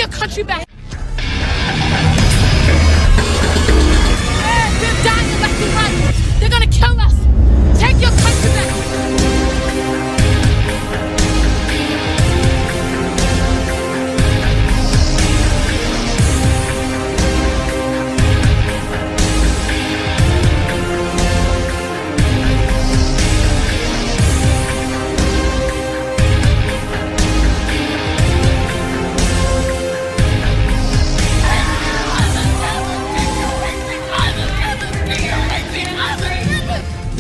your country back. We're dying left and right. They're gonna kill us. Take your country back.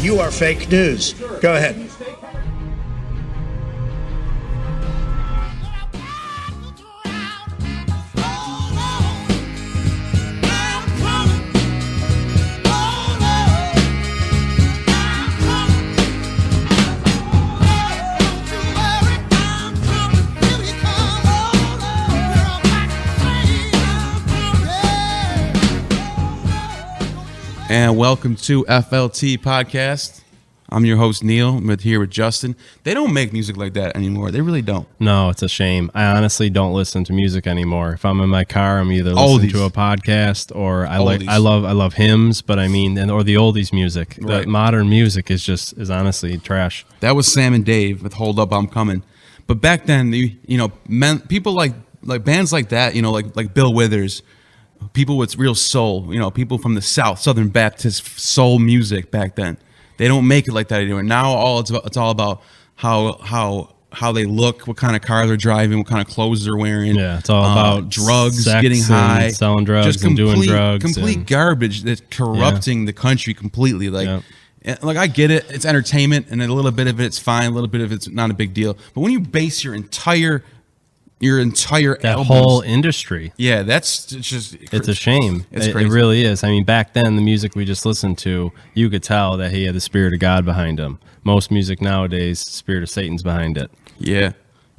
You are fake news. Go ahead. And welcome to FLT Podcast. I'm your host, Neil. I'm here with Justin. They don't make music like that anymore. They really don't. No, it's a shame. I honestly don't listen to music anymore. If I'm in my car, I'm either listening to a podcast or I love hymns, but I mean, or the oldies music. Right. The modern music is honestly trash. That was Sam and Dave with Hold Up, I'm Coming. But back then, people like bands like that, like Bill Withers, people with real soul, people from the South, Southern Baptist soul music back then. They don't make it like that anymore. Now it's all about how they look, what kind of car they're driving, what kind of clothes they're wearing. Yeah, it's all about drugs, sex getting high, selling drugs, just and doing drugs. Complete garbage that's corrupting the country completely. Like I get it, it's entertainment, and a little bit of it's fine, a little bit of it's not a big deal. But when you base your entire that albums, whole industry, it's a shame. It's crazy. It really is. I mean, back then the music we just listened to, you could tell that he had the spirit of God behind him. Most music nowadays, spirit of Satan's behind it. Yeah,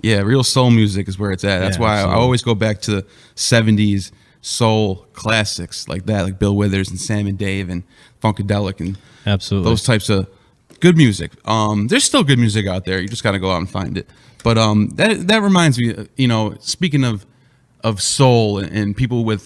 real soul music is where it's at. That's why I always go back to the 70s soul classics like that, like Bill Withers and Sam and Dave and Funkadelic and absolutely those types of good music. There's still good music out there. You just got to go out and find it. But that reminds me, speaking of soul and people with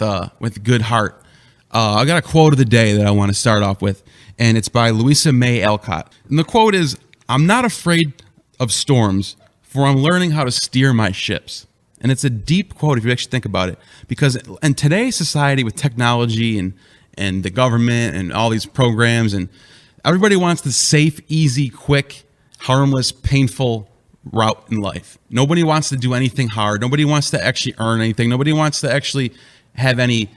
good heart, I got a quote of the day that I want to start off with, and it's by Louisa May Alcott. And the quote is, "I'm not afraid of storms, for I'm learning how to steer my ships." And it's a deep quote if you actually think about it, because in today's society with technology and the government and all these programs, and everybody wants the safe, easy, quick, harmless, painful route in life. Nobody wants to do anything hard. Nobody wants to actually earn anything. Nobody wants to actually have any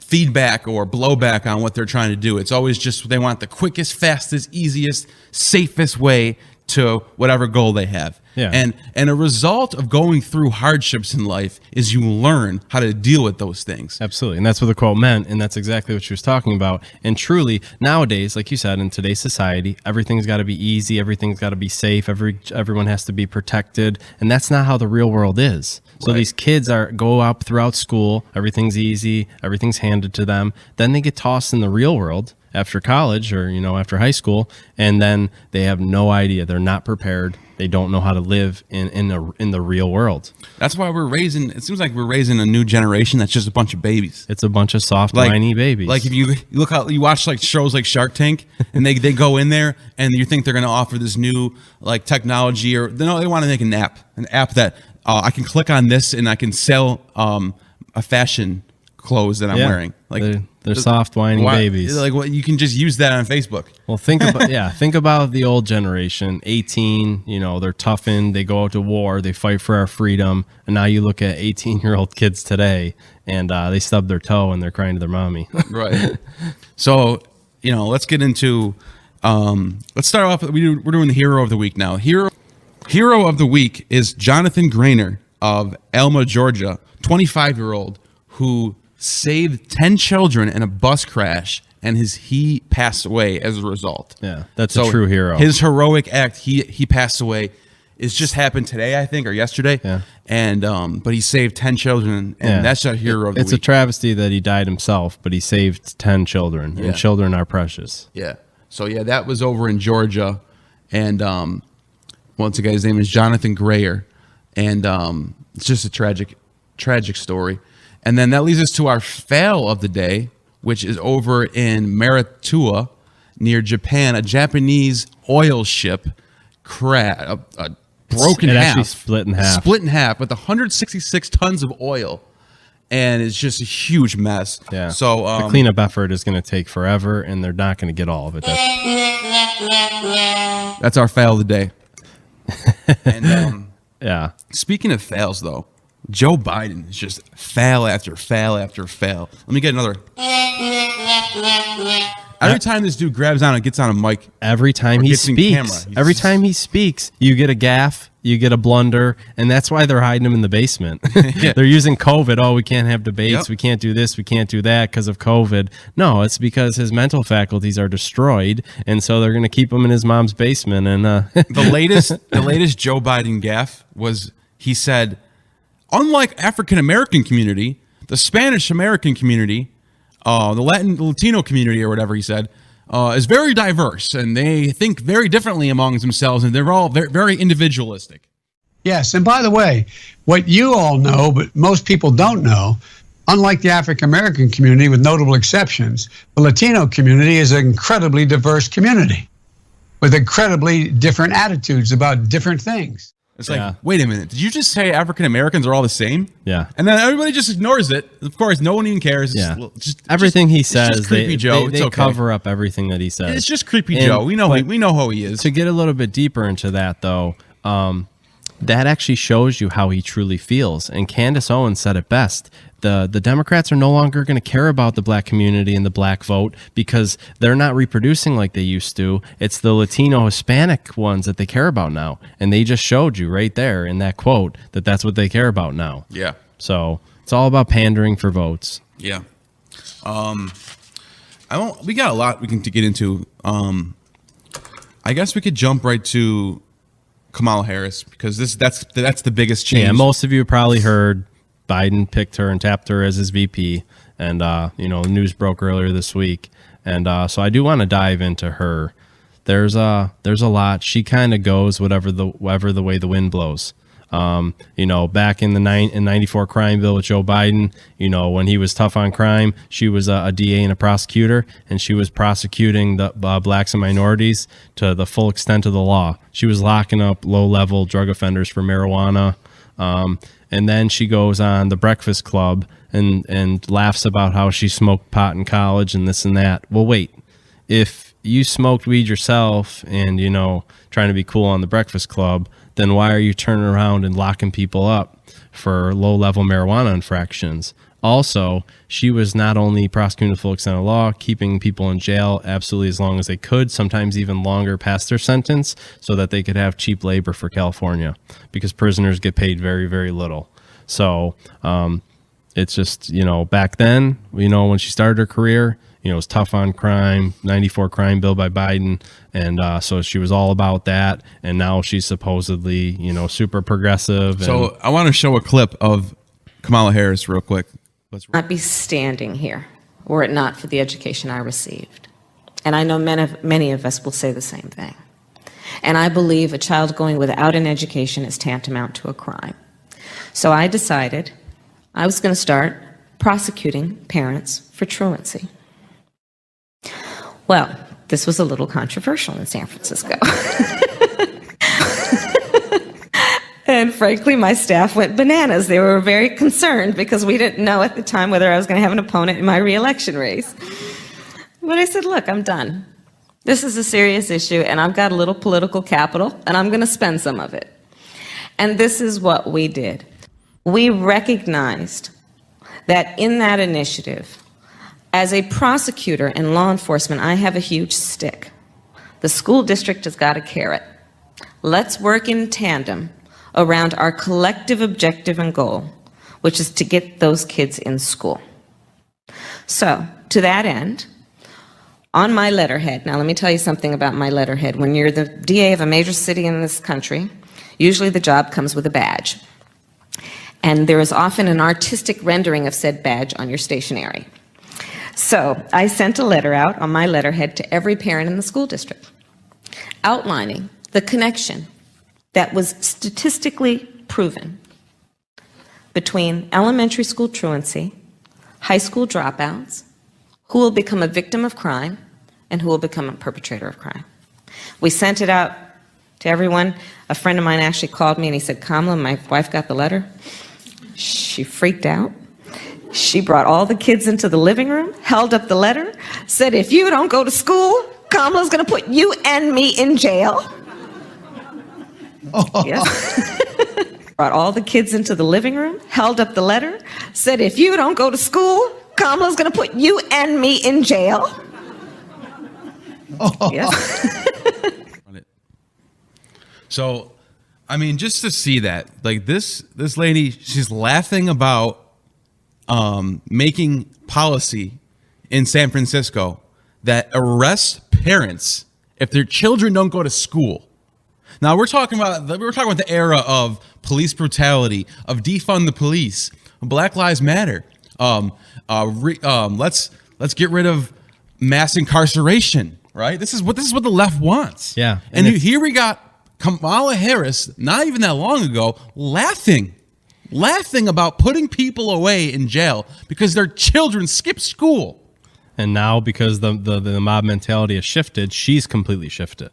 feedback or blowback on what they're trying to do. It's always just they want the quickest, fastest, easiest, safest way to whatever goal they have. Yeah. And a result of going through hardships in life is you learn how to deal with those things. Absolutely. And that's what the quote meant. And that's exactly what she was talking about. And truly, nowadays, like you said, in today's society, everything's got to be easy. Everything's got to be safe. Everyone has to be protected. And that's not how the real world is. So These kids go out throughout school. Everything's easy. Everything's handed to them. Then they get tossed in the real world after college or, after high school. And then they have no idea. They're not prepared. They don't know how to live in the real world. That's why it seems like we're raising a new generation that's just a bunch of babies. It's a bunch of soft, whiny babies. Like if you look how you watch like shows like Shark Tank, and they go in there and you think they're going to offer this new like technology, or they want to make an app that I can click on this and I can sell a fashion clothes that I'm wearing. Like they're soft, whiny babies. Like you can just use that on Facebook. Well, think about the old generation, 18, they're toughened, they go out to war, they fight for our freedom. And now you look at 18-year-old kids today and they stub their toe and they're crying to their mommy. Right. So, let's get into, let's start off. We're doing the hero of the week now. Hero of the week is Jonathan Grainer of Alma, Georgia, 25-year-old who saved 10 children in a bus crash, and he passed away as a result. Yeah, that's a true hero. His heroic act, he passed away. It's just happened today, I think, or yesterday. Yeah. And but he saved 10 children, and that's a hero of the week. It's a travesty that he died himself, but he saved 10 children, and children are precious. Yeah. So that was over in Georgia, and once again, his name is Jonathan Grayer, and it's just a tragic tragic story. And then that leads us to our fail of the day, which is over in Maritua near Japan. A Japanese oil ship broken It in actually half. split in half. Split in half with 166 tons of oil. And it's just a huge mess. Yeah. So the cleanup effort is going to take forever, and they're not going to get all of it. That's our fail of the day. And Yeah. speaking of fails, though, Joe Biden is just fail after fail after fail. Let me get another. Every time this dude grabs on and gets on a mic, Every time he gets in camera, speaks, he's every just- time he speaks, you get a gaffe, you get a blunder, and that's why they're hiding him in the basement. They're using COVID. Oh, we can't have debates. Yep. We can't do this. We can't do that because of COVID. No, it's because his mental faculties are destroyed, and so they're going to keep him in his mom's basement. And the latest Joe Biden gaffe was he said, unlike African American community, the Spanish American community, the Latino community, or whatever he said, is very diverse, and they think very differently among themselves, and they're all very, very individualistic. Yes, and by the way, what you all know, but most people don't know, unlike the African American community, with notable exceptions, the Latino community is an incredibly diverse community with incredibly different attitudes about different things. It's like, wait a minute, did you just say African Americans are all the same? Yeah. And then everybody just ignores it. Of course, no one even cares. It's everything he it's just says, creepy Joe. they it's okay. cover up everything that he says. It's just creepy And- Joe. We know how he is. To get a little bit deeper into that, though, that actually shows you how he truly feels. And Candace Owens said it best. The Democrats are no longer going to care about the black community and the black vote because they're not reproducing like they used to. It's the Latino Hispanic ones that they care about now. And they just showed you right there in that quote that that's what they care about now. Yeah. So it's all about pandering for votes. Yeah. We got a lot we can to get into. I guess we could jump right to Kamala Harris because that's the biggest change. Yeah, most of you probably heard Biden picked her and tapped her as his VP, and news broke earlier this week, and so I do want to dive into her. There's a lot. She kind of goes whatever the way the wind blows. Back in the 94 crime bill with Joe Biden, when he was tough on crime, she was a DA and a prosecutor, and she was prosecuting the blacks and minorities to the full extent of the law. She was locking up low-level drug offenders for marijuana. And then she goes on The Breakfast Club and laughs about how she smoked pot in college and this and that. Well, wait, if you smoked weed yourself and, trying to be cool on The Breakfast Club, then why are you turning around and locking people up for low-level marijuana infractions? Also, she was not only prosecuting the full extent of law, keeping people in jail absolutely as long as they could, sometimes even longer past their sentence, so that they could have cheap labor for California, because prisoners get paid very, very little. So it's just, back then, when she started her career, it was tough on crime, 94 crime bill by Biden. And so she was all about that. And now she's supposedly, super progressive. So I want to show a clip of Kamala Harris real quick. Not be standing here were it not for the education I received. And I know many of us will say the same thing. And I believe a child going without an education is tantamount to a crime. So I decided I was going to start prosecuting parents for truancy. Well, this was a little controversial in San Francisco. And frankly, my staff went bananas. They were very concerned because we didn't know at the time whether I was going to have an opponent in my reelection race. But I said, look, I'm done. This is a serious issue, and I've got a little political capital, and I'm going to spend some of it. And this is what we did. We recognized that in that initiative, as a prosecutor and law enforcement, I have a huge stick. The school district has got a carrot. Let's work in tandem around our collective objective and goal, which is to get those kids in school. So, to that end, on my letterhead, now let me tell you something about my letterhead. When you're the DA of a major city in this country, usually the job comes with a badge. And there is often an artistic rendering of said badge on your stationery. So, I sent a letter out on my letterhead to every parent in the school district, outlining the connection that was statistically proven between elementary school truancy, high school dropouts, who will become a victim of crime, and who will become a perpetrator of crime. We sent it out to everyone. A friend of mine actually called me and he said, Kamala, my wife got the letter. She freaked out. She brought all the kids into the living room, held up the letter, said, if you don't go to school, Kamala's going to put you and me in jail. Yes. Brought all the kids into the living room, held up the letter, said, if you don't go to school, Kamala's going to put you and me in jail. Yes. So, I mean, just to see that, like this lady, she's laughing about making policy in San Francisco that arrests parents if their children don't go to school. Now we're talking about the era of police brutality, of defund the police, Black Lives Matter. Let's get rid of mass incarceration. Right? This is what the left wants. Yeah, and here we got Kamala Harris, not even that long ago, laughing about putting people away in jail because their children skip school. And now, because the mob mentality has shifted, she's completely shifted.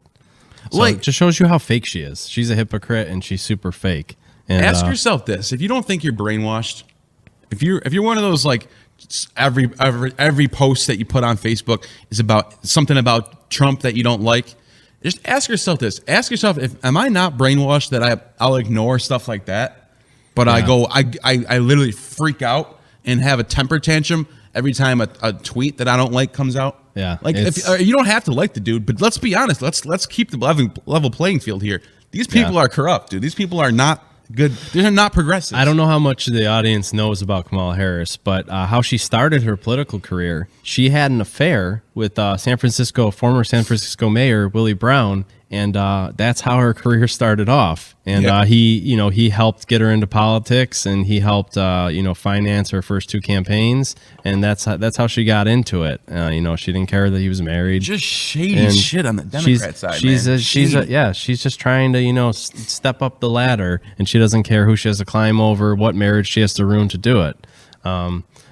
So Like, it just shows you how fake she is. She's a hypocrite and she's super fake. And ask yourself this: if you don't think you're brainwashed, if you're one of those, like, every post that you put on Facebook is about something about Trump that you don't like, just ask yourself this: ask yourself, am I not brainwashed that I'll ignore stuff like that, but I literally freak out and have a temper tantrum every time a tweet that I don't like comes out. Yeah, like you don't have to like the dude, but let's be honest. Let's keep the level playing field here. These people are corrupt, dude. These people are not good. They're not progressive. I don't know how much the audience knows about Kamala Harris, but how she started her political career. She had an affair with former San Francisco Mayor Willie Brown, and that's how her career started off. And he helped get her into politics, and he helped finance her first two campaigns, and that's how she got into it. She didn't care that he was married. Just shady shit on the Democrat side. She's just trying to step up the ladder, and she doesn't care who she has to climb over, what marriage she has to ruin to do it.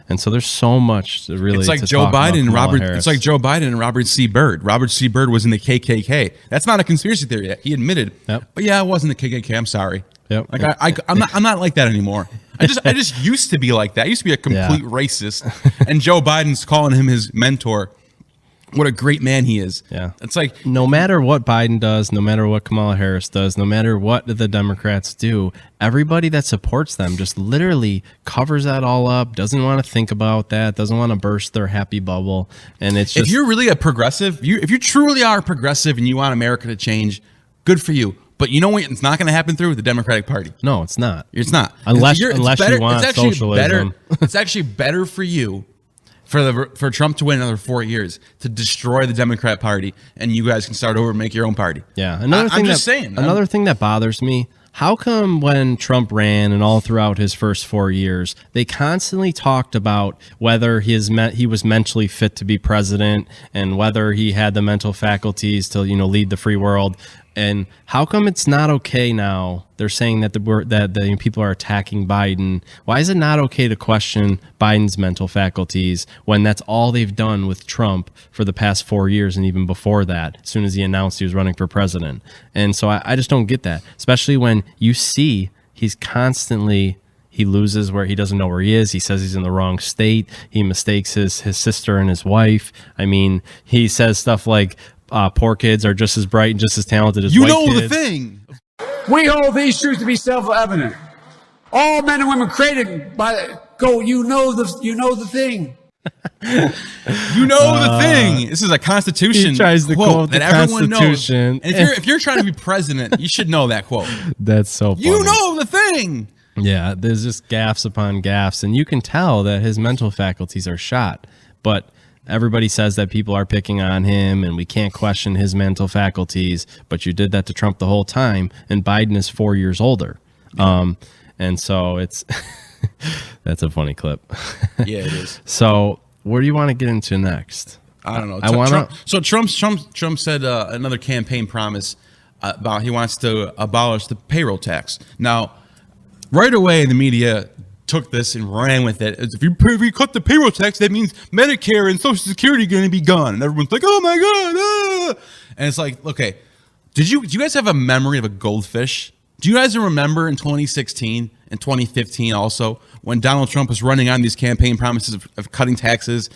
And so there's so much to really. It's like to Joe talk about Biden and Kamala Robert. Harris. It's like Joe Biden and Robert C. Byrd. Robert C. Byrd was in the KKK. That's not a conspiracy theory yet. He admitted. Yep. But yeah, I was in the KKK. I'm sorry. Yep. Like I'm not like that anymore. I just used to be like that. I used to be a complete racist. And Joe Biden's calling him his mentor. What a great man he is. Yeah. It's like, no matter what Biden does, no matter what Kamala Harris does, no matter what the Democrats do, everybody that supports them just literally covers that all up, doesn't want to think about that, doesn't want to burst their happy bubble. And it's just, if you're really a progressive, if you truly are progressive and you want America to change, good for you. But you know what? It's not going to happen through the Democratic Party. No, it's not. It's not. Unless you want socialism. It's actually better for you for Trump to win another 4 years, to destroy the Democrat Party, and you guys can start over and make your own party. Yeah. Another thing that bothers me, how come when Trump ran and all throughout his first 4 years, they constantly talked about whether he was mentally fit to be president and whether he had the mental faculties to lead the free world? And how come it's not okay now? They're saying that the people are attacking Biden. Why is it not okay to question Biden's mental faculties when that's all they've done with Trump for the past 4 years and even before that, as soon as he announced he was running for president? And so I just don't get that, especially when you see he's constantly... He loses where he doesn't know where he is. He says he's in the wrong state. He mistakes his sister and his wife. I mean, he says stuff like poor kids are just as bright and just as talented as white kids. You know the thing. We hold these truths to be self-evident. All men and women created by you know the thing. You know the thing. This is a Constitution He tries to quote that the everyone knows. Constitution. And if you're trying to be president, you should know that quote. That's so funny. You know the thing. Yeah, there's just gaffes upon gaffes, and you can tell that his mental faculties are shot. But everybody says that people are picking on him, and we can't question his mental faculties. But you did that to Trump the whole time, and Biden is 4 years older. And so it's that's a funny clip. Yeah, it is. So where do you want to get into next? I don't know. Trump said another campaign promise about he wants to abolish the payroll tax. Now, right away, the media took this and ran with it. If you cut the payroll tax, that means Medicare and Social Security are going to be gone. And everyone's like, oh my God. Ah. And it's like, okay, do you guys have a memory of a goldfish? Do you guys remember in 2016 and 2015 also when Donald Trump was running on these campaign promises of cutting taxes?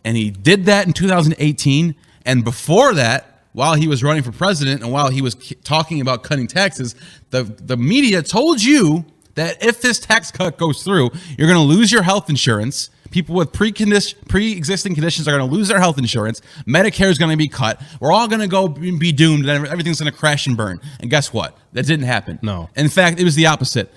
And he did that in 2018. And before that, while he was running for president and while he was talking about cutting taxes, the media told you that if this tax cut goes through, you're going to lose your health insurance. People with pre-existing conditions are going to lose their health insurance. Medicare is going to be cut. We're all going to go be doomed, and everything's going to crash and burn. And guess what? That didn't happen. No. In fact, it was the opposite.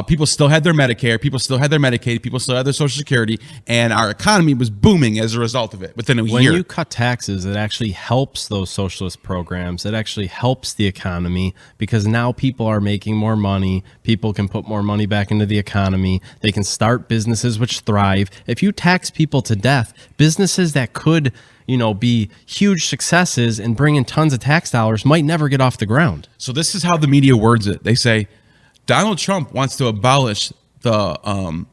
People still had their Medicare. People still had their Medicaid. People still had their Social Security. And our economy was booming as a result of it within a year. When you cut taxes, it actually helps those socialist programs. It actually helps the economy because now people are making more money. People can put more money back into the economy. They can start businesses which thrive. If you tax people to death, businesses that could, be huge successes and bring in tons of tax dollars might never get off the ground. So this is how the media words it. They say, Donald Trump wants to abolish the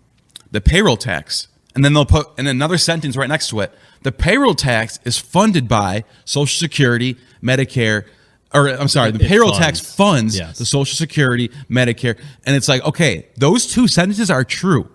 payroll tax. And then they'll put in another sentence right next to it. The payroll tax is funded by Social Security, Medicare, the payroll tax funds the Social Security, Medicare. And it's like, okay, those two sentences are true.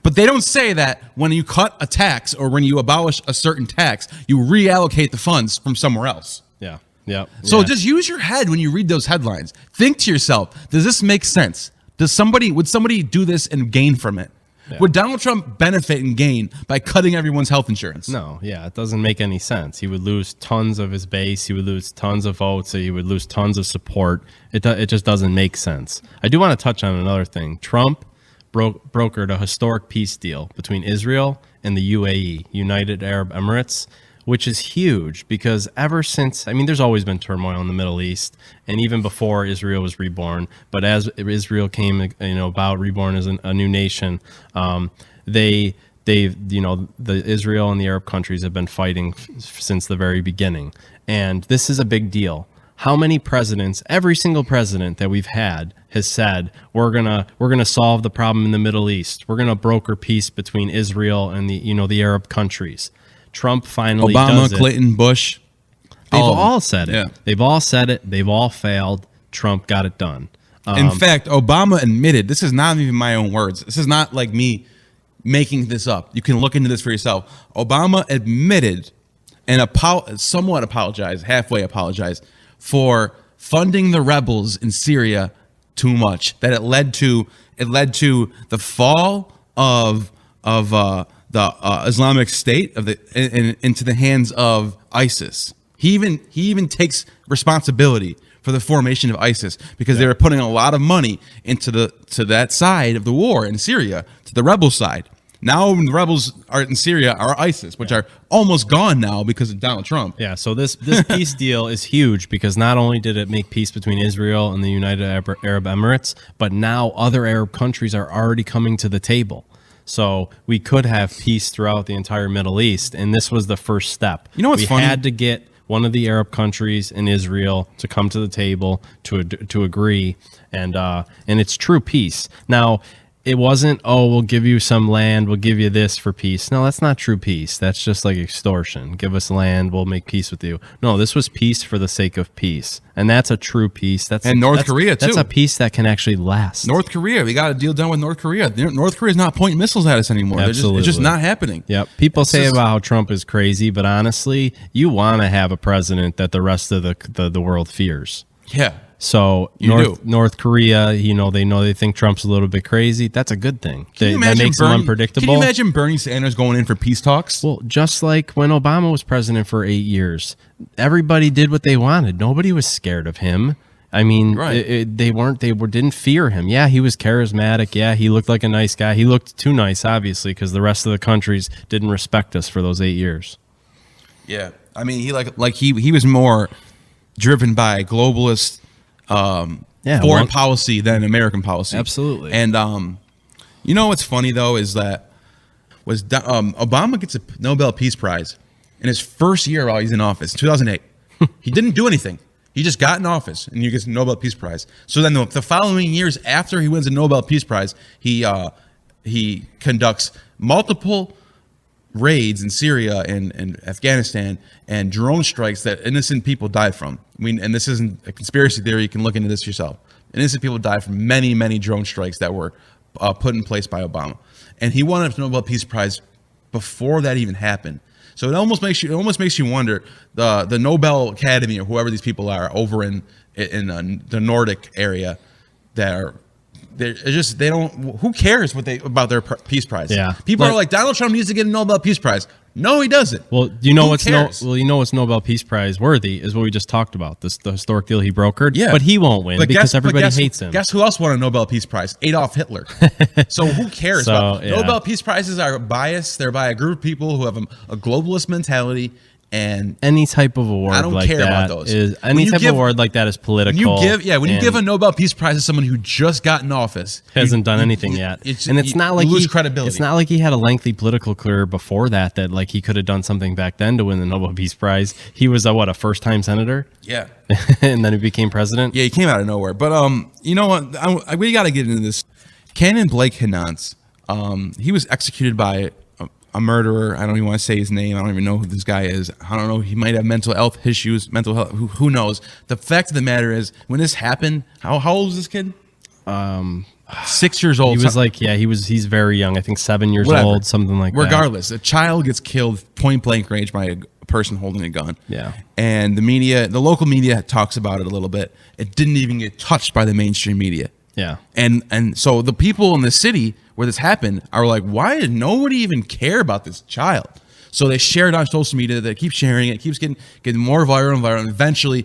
But they don't say that when you cut a tax or when you abolish a certain tax, you reallocate the funds from somewhere else. Yeah. Yeah. So just use your head when you read those headlines. Think to yourself, does this make sense? Would somebody do this and gain from it? Yeah. Would Donald Trump benefit and gain by cutting everyone's health insurance? No, it doesn't make any sense. He would lose tons of his base. He would lose tons of votes. He would lose tons of support. It just doesn't make sense. I do want to touch on another thing. Trump brokered a historic peace deal between Israel and the UAE, United Arab Emirates, which is huge because ever since, there's always been turmoil in the Middle East, and even before Israel was reborn. But as Israel came, about reborn as a new nation, the Israel and the Arab countries have been fighting since the very beginning, and this is a big deal. How many presidents, every single president that we've had has said, we're gonna solve the problem in the Middle East. We're gonna broker peace between Israel and the Arab countries. Trump finally does Obama, it. Clinton, Bush. They've all said it. Yeah. They've all said it. They've all failed. Trump got it done. In fact, Obama admitted, this is not even my own words. This is not like me making this up. You can look into this for yourself. Obama admitted and somewhat apologized, halfway apologized, for funding the rebels in Syria too much. That it led to the fall of the Islamic State into the hands of ISIS. He even takes responsibility for the formation of ISIS because they were putting a lot of money into that side of the war in Syria, to the rebel side. Now the rebels are in Syria are ISIS, which are almost gone now because of Donald Trump. Yeah, so this peace deal is huge because not only did it make peace between Israel and the United Arab Emirates, but now other Arab countries are already coming to the table. So we could have peace throughout the entire Middle East, and this was the first step. You know what's funny? We had to get one of the Arab countries and Israel to come to the table to agree, and it's true peace. Now, it wasn't, we'll give you some land, we'll give you this for peace. No, that's not true peace. That's just like extortion. Give us land, we'll make peace with you. No, this was peace for the sake of peace. And that's a true peace. And North Korea, too. That's a peace that can actually last. North Korea, we got a deal done with North Korea. North Korea's not pointing missiles at us anymore. Absolutely. It's just not happening. Yep. People say about how Trump is crazy, but honestly, you want to have a president that the rest of the world fears. Yeah. So North Korea, they think Trump's a little bit crazy. That's a good thing. That makes him unpredictable. Can you imagine Bernie Sanders going in for peace talks? Well, just like when Obama was president for 8 years, everybody did what they wanted. Nobody was scared of him. They didn't fear him. Yeah, he was charismatic. Yeah, he looked like a nice guy. He looked too nice, obviously, because the rest of the countries didn't respect us for those 8 years. Yeah, he was more driven by globalist foreign policy than American policy. Absolutely. And what's funny though is that Obama gets a Nobel Peace Prize in his first year while he's in office, 2008. He didn't do anything. He just got in office and he gets a Nobel Peace Prize. So then the following years after he wins a Nobel Peace Prize, he he conducts multiple raids in Syria and Afghanistan and drone strikes that innocent people died from. I mean, and this isn't a conspiracy theory. You can look into this yourself. Innocent people died from many, many drone strikes that were put in place by Obama. And he won a Nobel Peace Prize before that even happened. So it almost makes you wonder, the Nobel Academy or whoever these people are over in the Nordic area, they don't. Who cares about their peace prize? Yeah, people are like, Donald Trump needs to get a Nobel Peace Prize. No, he doesn't. Well, you know what's Nobel Peace Prize worthy is what we just talked about. The historic deal he brokered. Yeah, but he won't win because everybody hates him. Guess who else won a Nobel Peace Prize? Adolf Hitler. So who cares? Nobel Peace Prizes are biased. They're by a group of people who have a globalist mentality. And any type of award, I don't care about those. Award like that is political. When you give a Nobel Peace Prize to someone who just got in office, hasn't done anything yet, and it's not like you lose credibility. It's not like he had a lengthy political career before that like he could have done something back then to win the Nobel Peace Prize. He was a first-time senator. Yeah, and then he became president. Yeah, he came out of nowhere. But you know what? We got to get into this. Cannon Blake Hinance, he was executed by a murderer. I don't even want to say his name. I don't even know who this guy is. I don't know. He might have mental health issues, who knows? The fact of the matter is, when this happened, how old was this kid? 6 years old. He was he's very young. I think 7 years old, something like that. Regardless, a child gets killed point blank range by a person holding a gun. Yeah. And the local media talks about it a little bit. It didn't even get touched by the mainstream media. Yeah. And so the people in the city where this happened are like, why did nobody even care about this child? So they share it on social media. They keep sharing it. It keeps getting more viral and viral. And eventually,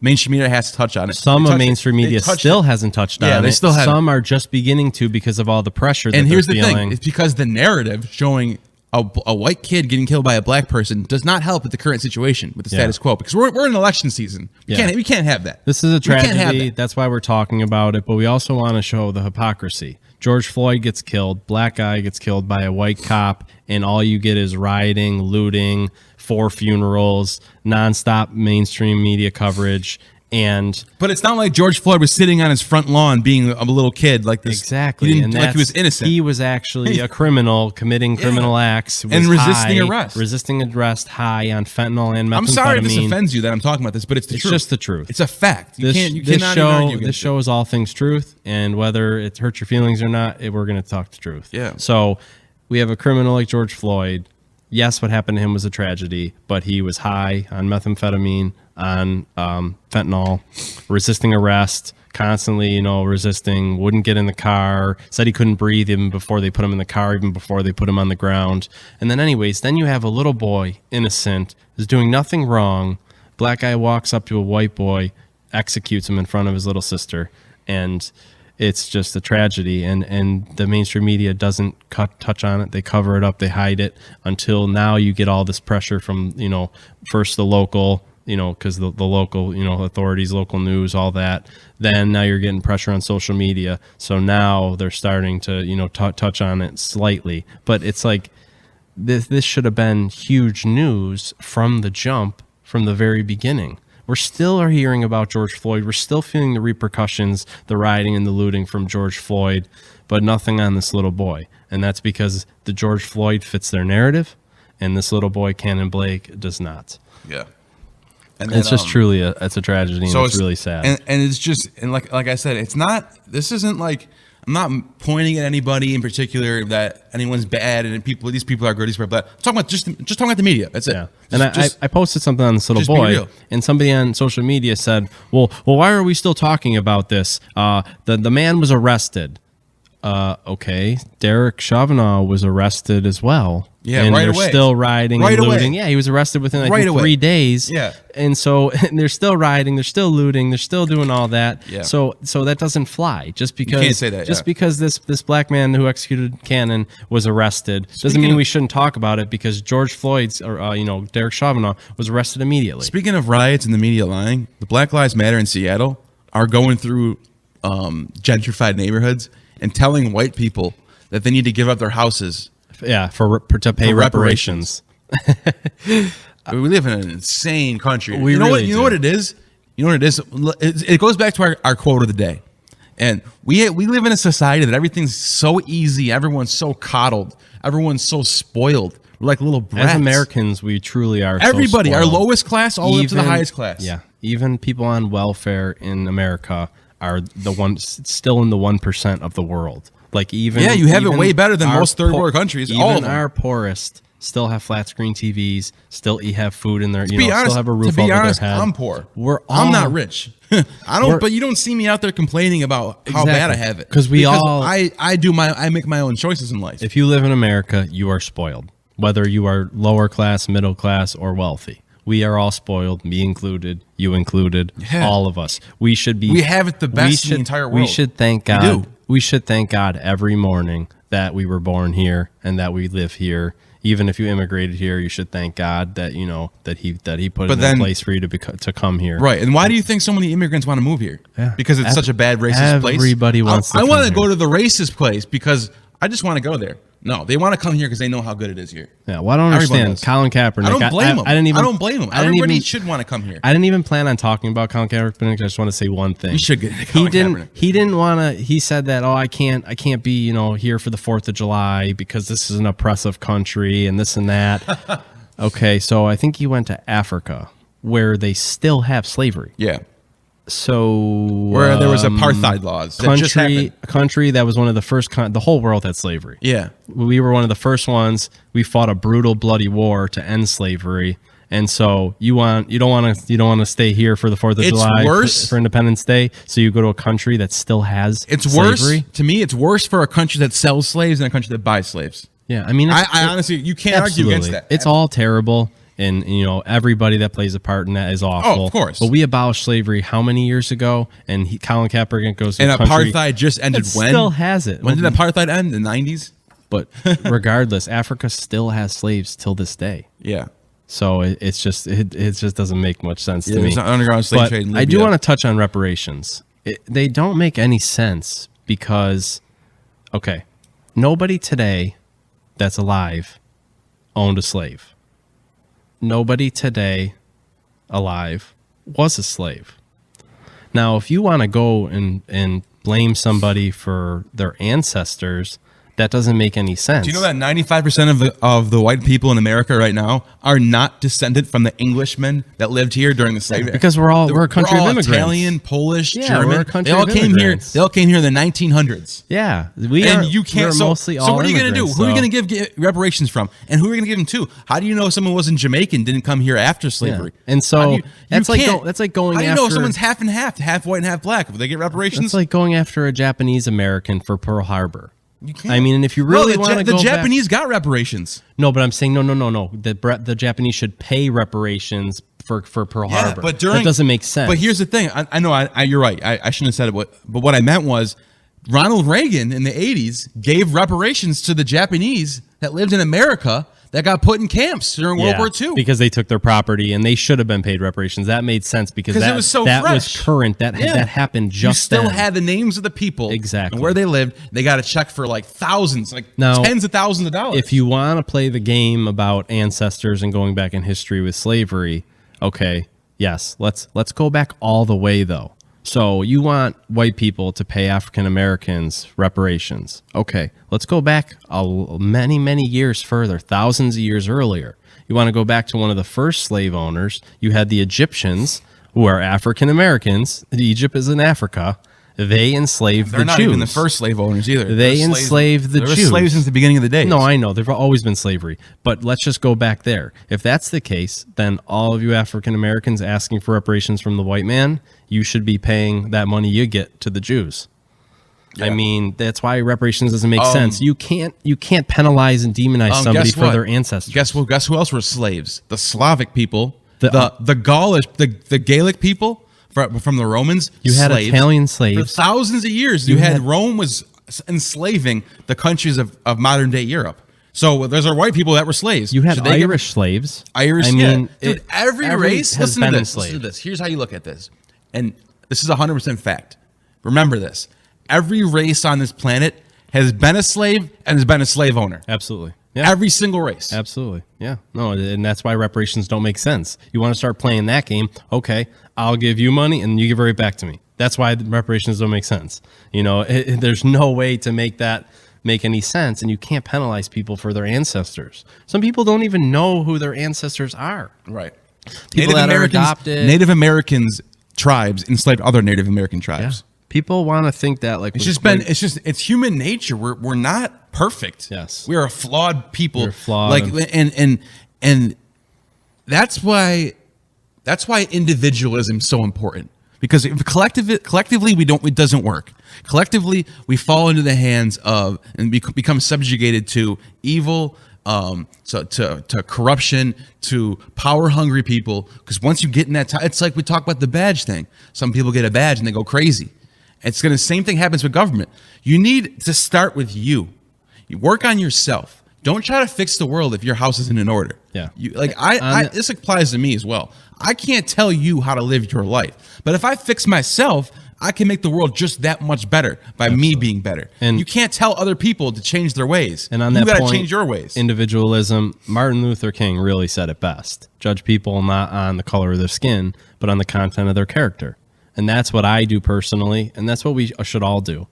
mainstream media has to touch on it. Some of mainstream media still hasn't touched on it. They still haven't. Some are just beginning to because of all the pressure that they're feeling. And here's the thing. It's because the narrative showing a white kid getting killed by a black person does not help with the current situation, with the status quo, because we're in election season. We can't have that. This is a tragedy. That's why we're talking about it. But we also want to show the hypocrisy. George Floyd gets killed. Black guy gets killed by a white cop, and all you get is rioting, looting, 4 funerals, nonstop mainstream media coverage. But it's not like George Floyd was sitting on his front lawn being a little kid like this. Exactly. He was innocent. He was actually a criminal committing criminal acts. And resisting arrest. Resisting arrest high on fentanyl and methamphetamine. I'm sorry if this offends you that I'm talking about this, but it's the truth. It's just the truth. It's a fact. You cannot argue against this show is all things truth, and whether it hurts your feelings or not, we're going to talk the truth. Yeah. So we have a criminal like George Floyd. Yes, what happened to him was a tragedy, but he was high on methamphetamine, on fentanyl, resisting arrest, constantly, resisting, wouldn't get in the car, said he couldn't breathe even before they put him in the car, even before they put him on the ground. And then then you have a little boy, innocent, is doing nothing wrong. Black guy walks up to a white boy, executes him in front of his little sister, and it's just a tragedy, and the mainstream media doesn't touch on it. They cover it up, they hide it, until now you get all this pressure from, first the local, because the local, authorities, local news, all that. Then now you're getting pressure on social media. So now they're starting to, touch on it slightly. But it's like this should have been huge news from the jump, from the very beginning. We're still hearing about George Floyd. We're still feeling the repercussions, the rioting and the looting from George Floyd, but nothing on this little boy. And that's because the George Floyd fits their narrative, and this little boy, Cannon Blake, does not. Yeah. And it's just truly it's a tragedy, and it's really sad. And it's just, and like I said, this isn't like, I'm not pointing at anybody in particular that anyone's bad and these people are good, these people are bad. I'm talking about just talking about the media. That's it. Yeah. And I posted something on this little boy, and somebody on social media said, well, why are we still talking about this? The man was arrested. Okay, Derek Chauvin was arrested as well. Yeah, and right they're away. Still rioting and looting. Yeah, he was arrested within 3 days. Yeah, and so they're still rioting, they're still looting, they're still doing all that. Yeah. So that doesn't fly. Just because you can't say that. Just because this black man who executed Cannon was arrested doesn't mean we shouldn't talk about it. Because George Floyd's, Derek Chauvin was arrested immediately. Speaking of riots and the media lying, the Black Lives Matter in Seattle are going through gentrified neighborhoods and telling white people that they need to give up their houses. Yeah, to pay reparations. We live in an insane country. You know what it is? You know what it is? It goes back to our quote of the day. And we live in a society that everything's so easy. Everyone's so coddled. Everyone's so spoiled. We're like little brats. As Americans, we truly are. Everybody, so our spoiled. lowest class, all the way up to the highest class. Yeah, even people on welfare in America are the ones still in the 1% of the world. Like even you have it even way better than our most third world countries. Even all of them. our poorest still have flat screen TVs. Still have food in their. Be honest, still have a roof to be over honest, their head. I'm poor. I'm not rich. But you don't see me out there complaining about how bad I have it. Because I make my own choices in life. If you live in America, you are spoiled. Whether you are lower class, middle class, or wealthy, we are all spoiled. Me included, you included, all of us. We should be. We have it the best in the entire world. We should thank God. We should thank God every morning that we were born here and that we live here. Even if you immigrated here, you should thank God that that he put it in place for you to come here. Right. And why do you think so many immigrants want to move here? Yeah. Because it's such a bad racist place. Everybody wants. I want to go to the racist place because I just want to go there. No, they want to come here because they know how good it is here. Yeah, well, I don't understand. Colin Kaepernick. I don't blame him. I don't blame him. Everybody should want to come here. I didn't even plan on talking about Colin Kaepernick. I just want to say one thing. We should get Colin Kaepernick. He didn't want to. He said that, I can't be here for the 4th of July because this is an oppressive country and this and that. Okay, so I think he went to Africa where they still have slavery. Yeah. So where there was apartheid laws, a country that was one of the first. The whole world had slavery. Yeah, we were one of the first ones. We fought a brutal, bloody war to end slavery. And so you don't want to stay here for the 4th of July for Independence Day. So you go to a country that still has slavery. Worse to me. It's worse for a country that sells slaves than a country that buys slaves. Yeah, I mean, I honestly, you can't argue against that. It's all terrible. And, everybody that plays a part in that is awful. Oh, of course. But we abolished slavery how many years ago? And Colin Kaepernick goes to and a country apartheid just ended when? Still has it. When did apartheid end? In the 90s? But regardless, Africa still has slaves till this day. Yeah. So it just doesn't make much sense to me. There's an underground slave trade in Libya. I do want to touch on reparations. They don't make any sense because, okay, nobody today that's alive owned a slave. Nobody today alive was a slave. Now, if you want to go and blame somebody for their ancestors, that doesn't make any sense. Do you know that 95% of the white people in America right now are not descended from the Englishmen that lived here during the slave era? Because we're a country of immigrants. Italian, Polish, German. We're a country they all of came here. immigrants. They all came here in the 1900s. Yeah, you can't. So mostly all what are you going to do? immigrants, Who are you going to give reparations from? And who are you going to give them to? How do you know someone wasn't Jamaican, didn't come here after slavery? Yeah. And so that's like going How do you after. know someone's half and half white and half black? If they get reparations, It's like going after a Japanese American for Pearl Harbor. You can't. I mean, and if you really want to go the Japanese got reparations. No, but I'm saying no. The Japanese should pay reparations for Pearl Harbor. But that doesn't make sense. But here's the thing. I know you're right. I shouldn't have said it. But what I meant was Ronald Reagan in the 80s gave reparations to the Japanese that lived in America that got put in camps during World War II. Because they took their property and they should have been paid reparations. That made sense because it was so that fresh. was current. That happened just then. You still had the names of the people. Exactly. And where they lived. They got a check for like thousands, tens of thousands of dollars. If you want to play the game about ancestors and going back in history with slavery, okay, yes, let's go back all the way though. So you want white people to pay African Americans reparations. Okay, let's go back many, many years further, thousands of years earlier. You want to go back to one of the first slave owners. You had the Egyptians, who are African Americans. Egypt is in Africa. They enslaved the Jews. They're not even the first slave owners either. They enslaved the Jews. They were slaves since the beginning of the days. No, I know. There've always been slavery. But let's just go back there. If that's the case, then all of you African Americans asking for reparations from the white man, you should be paying that money you get to the Jews. Yeah. I mean, that's why reparations doesn't make sense. You can't penalize and demonize somebody for their ancestors. Guess who else were slaves? The Slavic people, the Gaulish, the Gaelic people. From the Romans, you had slaves. Italian slaves for thousands of years. You had Rome was enslaving the countries of modern day Europe. So there's our white people that were slaves. You had Irish slaves. Irish, I mean, dude. Every race. has Listen been to this. enslaved. Listen to this. Here's how you look at this, and this is 100% fact. Remember this: every race on this planet has been a slave and has been a slave owner. Absolutely. Yeah. Every single race. Absolutely. Yeah. No, and that's why reparations don't make sense. You want to start playing that game, okay, I'll give you money and you give it right back to me. That's why the reparations don't make sense. You know, there's no way to make that make any sense, and you can't penalize people for their ancestors. Some people don't even know who their ancestors are. Right. People that are adopted. Native Americans tribes enslaved other Native American tribes. Yeah. People want to think that like it's human nature. We're not perfect. Yes. We are a flawed people. We're flawed. Like and that's why individualism is so important. Because if collectively it doesn't work. Collectively, we fall into the hands of and become subjugated to evil, to corruption, to power-hungry people. Because once you get in that, it's like we talk about the badge thing. Some people get a badge and they go crazy. It's gonna same thing happens with government. You need to start with you. You work on yourself. Don't try to fix the world if your house isn't in order. Yeah. This applies to me as well. I can't tell you how to live your life, but if I fix myself, I can make the world just that much better by me being better. And you can't tell other people to change their ways. And on you that gotta point, change your ways. Individualism. Martin Luther King really said it best: judge people not on the color of their skin, but on the content of their character. And that's what I do personally, and that's what we should all do.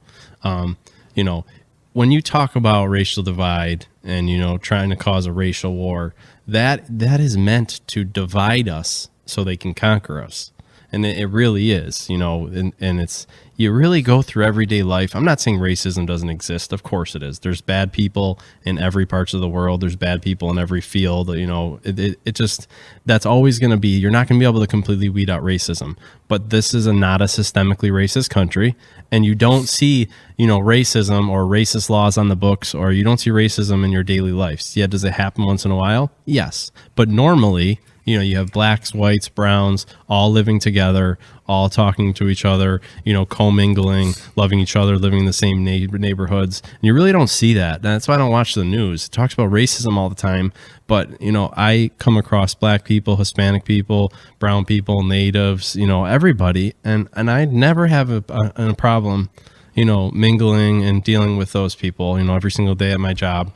You know, when you talk about racial divide and, you know, trying to cause a racial war, that is meant to divide us so they can conquer us. And it really is, you know, and it's, you really go through everyday life. I'm not saying racism doesn't exist. Of course it is. There's bad people in every parts of the world. There's bad people in every field. You know, it just, that's always going to be, you're not going to be able to completely weed out racism. But this is not a systemically racist country. And you don't see, you know, racism or racist laws on the books, or you don't see racism in your daily life. Yeah, does it happen once in a while? Yes. But normally, you know, you have blacks, whites, browns, all living together, all talking to each other, you know, commingling, loving each other, living in the same neighborhoods. And you really don't see that. And that's why I don't watch the news. It talks about racism all the time. But, you know, I come across black people, Hispanic people, brown people, natives, you know, everybody. And I never have a problem, you know, mingling and dealing with those people, you know, every single day at my job.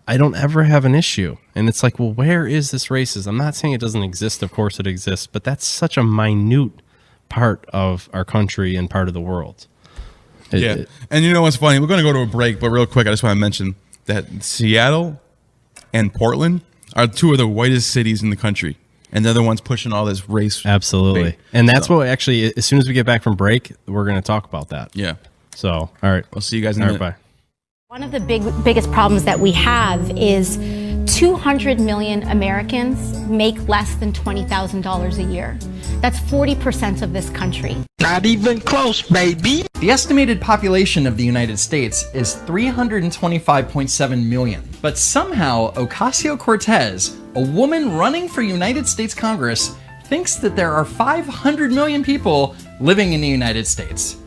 I don't ever have an issue. And it's like, well, where is this racism? I'm not saying it doesn't exist. Of course it exists, but that's such a minute part of our country and part of the world. And you know what's funny? We're going to go to a break, but real quick, I just want to mention that Seattle and Portland are two of the whitest cities in the country. And they're the ones pushing all this race. Absolutely. Thing. And that's what actually, as soon as we get back from break, we're going to talk about that. Yeah. So, all right. We'll see you guys in a minute. Bye. One of the biggest problems that we have is 200 million Americans make less than $20,000 a year. That's 40% of this country. Not even close, baby. The estimated population of the United States is 325.7 million. But somehow, Ocasio-Cortez, a woman running for United States Congress, thinks that there are 500 million people living in the United States.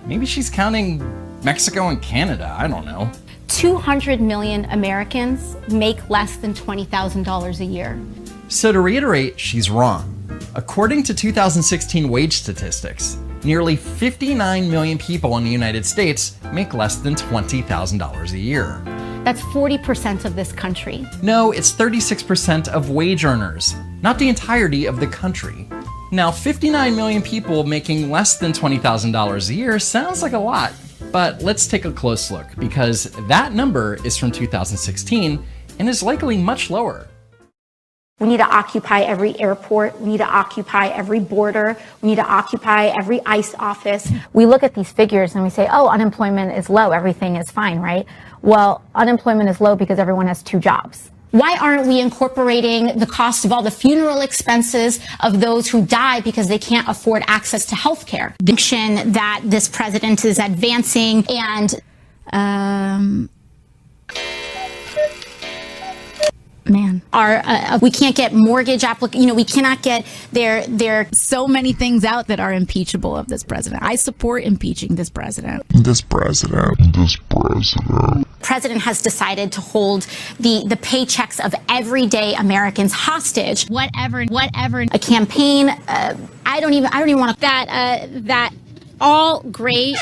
Maybe she's counting Mexico and Canada, I don't know. 200 million Americans make less than $20,000 a year. So to reiterate, she's wrong. According to 2016 wage statistics, nearly 59 million people in the United States make less than $20,000 a year. That's 40% of this country. No, it's 36% of wage earners, not the entirety of the country. Now, 59 million people making less than $20,000 a year sounds like a lot, but let's take a close look, because that number is from 2016 and is likely much lower. We need to occupy every airport. We need to occupy every border. We need to occupy every ICE office. We look at these figures and we say, oh, unemployment is low. Everything is fine, right? Well, unemployment is low because everyone has 2 jobs. Why aren't we incorporating the cost of all the funeral expenses of those who die because they can't afford access to health care? The action that this president is advancing and, we can't get mortgage we cannot get their So many things out that are impeachable of this president. I support impeaching this president. president has decided to hold the paychecks of everyday Americans hostage. Whatever. A campaign. I don't even want to. That all great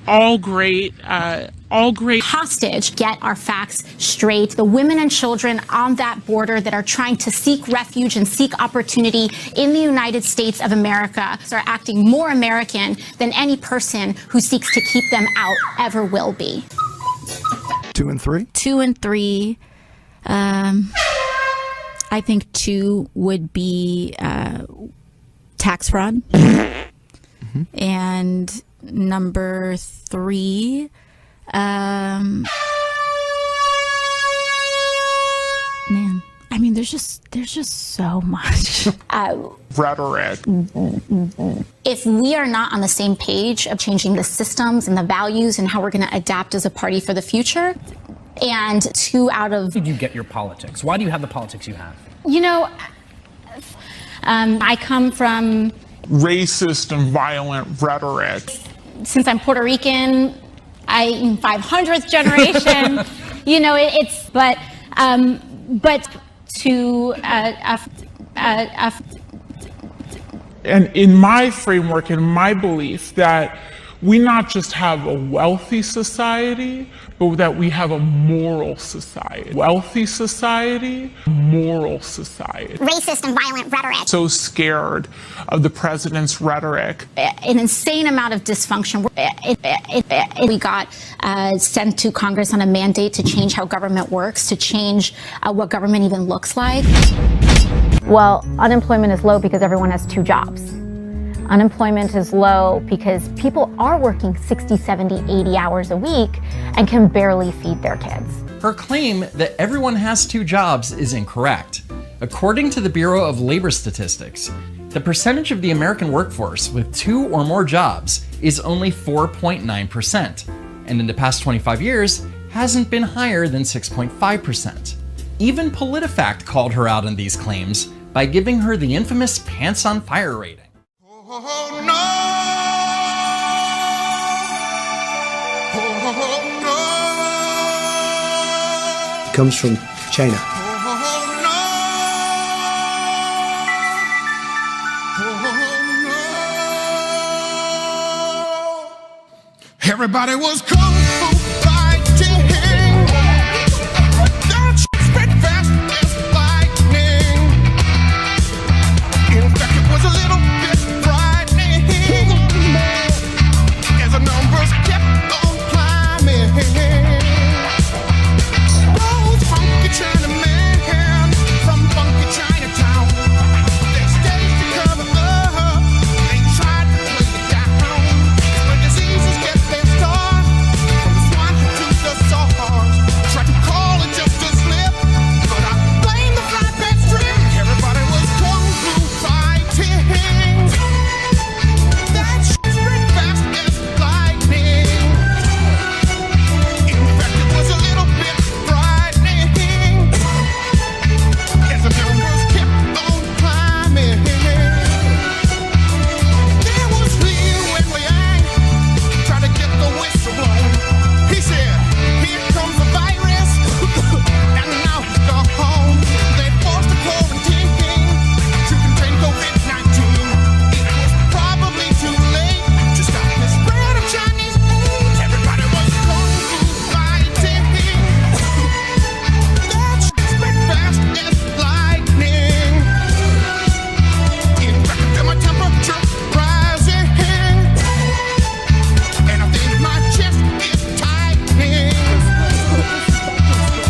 all great hostage. Get our facts straight. The women and children on that border that are trying to seek refuge and seek opportunity in the United States of America are acting more American than any person who seeks to keep them out ever will be. 2 and 3? 2 and 3. I think 2 would be tax fraud. Mm-hmm. And number 3, man, I mean, there's just so much rhetoric. If we are not on the same page of changing the systems and the values and how we're going to adapt as a party for the future, and 2 out of... Where did you get your politics? Why do you have the politics you have? You know, I come from... racist and violent rhetoric. Since I'm Puerto Rican, I'm 500th generation, you know, but to... And in my framework, in my belief, that we not just have a wealthy society, but that we have a moral society. Wealthy society, moral society. Racist and violent rhetoric. So scared of the president's rhetoric. An insane amount of dysfunction. We got sent to Congress on a mandate to change how government works, to change what government even looks like. Well, unemployment is low because everyone has 2 jobs. Unemployment is low because people are working 60, 70, 80 hours a week and can barely feed their kids. Her claim that everyone has 2 jobs is incorrect. According to the Bureau of Labor Statistics, the percentage of the American workforce with 2 or more jobs is only 4.9%, and in the past 25 years hasn't been higher than 6.5%. Even PolitiFact called her out on these claims by giving her the infamous pants on fire rating. Comes from China. Everybody was kung fu fighting. That shit spread fast as lightning. In fact, it was a little bit frightening as the numbers kept on climbing. Those funky Chinamen from funky Chinatown, they staged to cover up. They tried to play it down. When diseases get their start, from the swine flu to the SARS, tried to call it just a slip, but I blame the flatbed strip. Everybody was kung fu fighting. That shit spread fast as lightning. In fact, it was a little bit frightening as the numbers kept on climbing. There was Liu Wenliang trying to get the whistle blown. He said, "Here comes the virus," and now he's gone home. They forced a quarantine to contain COVID-19. It was probably too late to stop the spread of Chinese. Everybody was kung fu fighting. That shit spread fast as lightning. In fact, I feel my temperature rising, and I think my chest is tightening.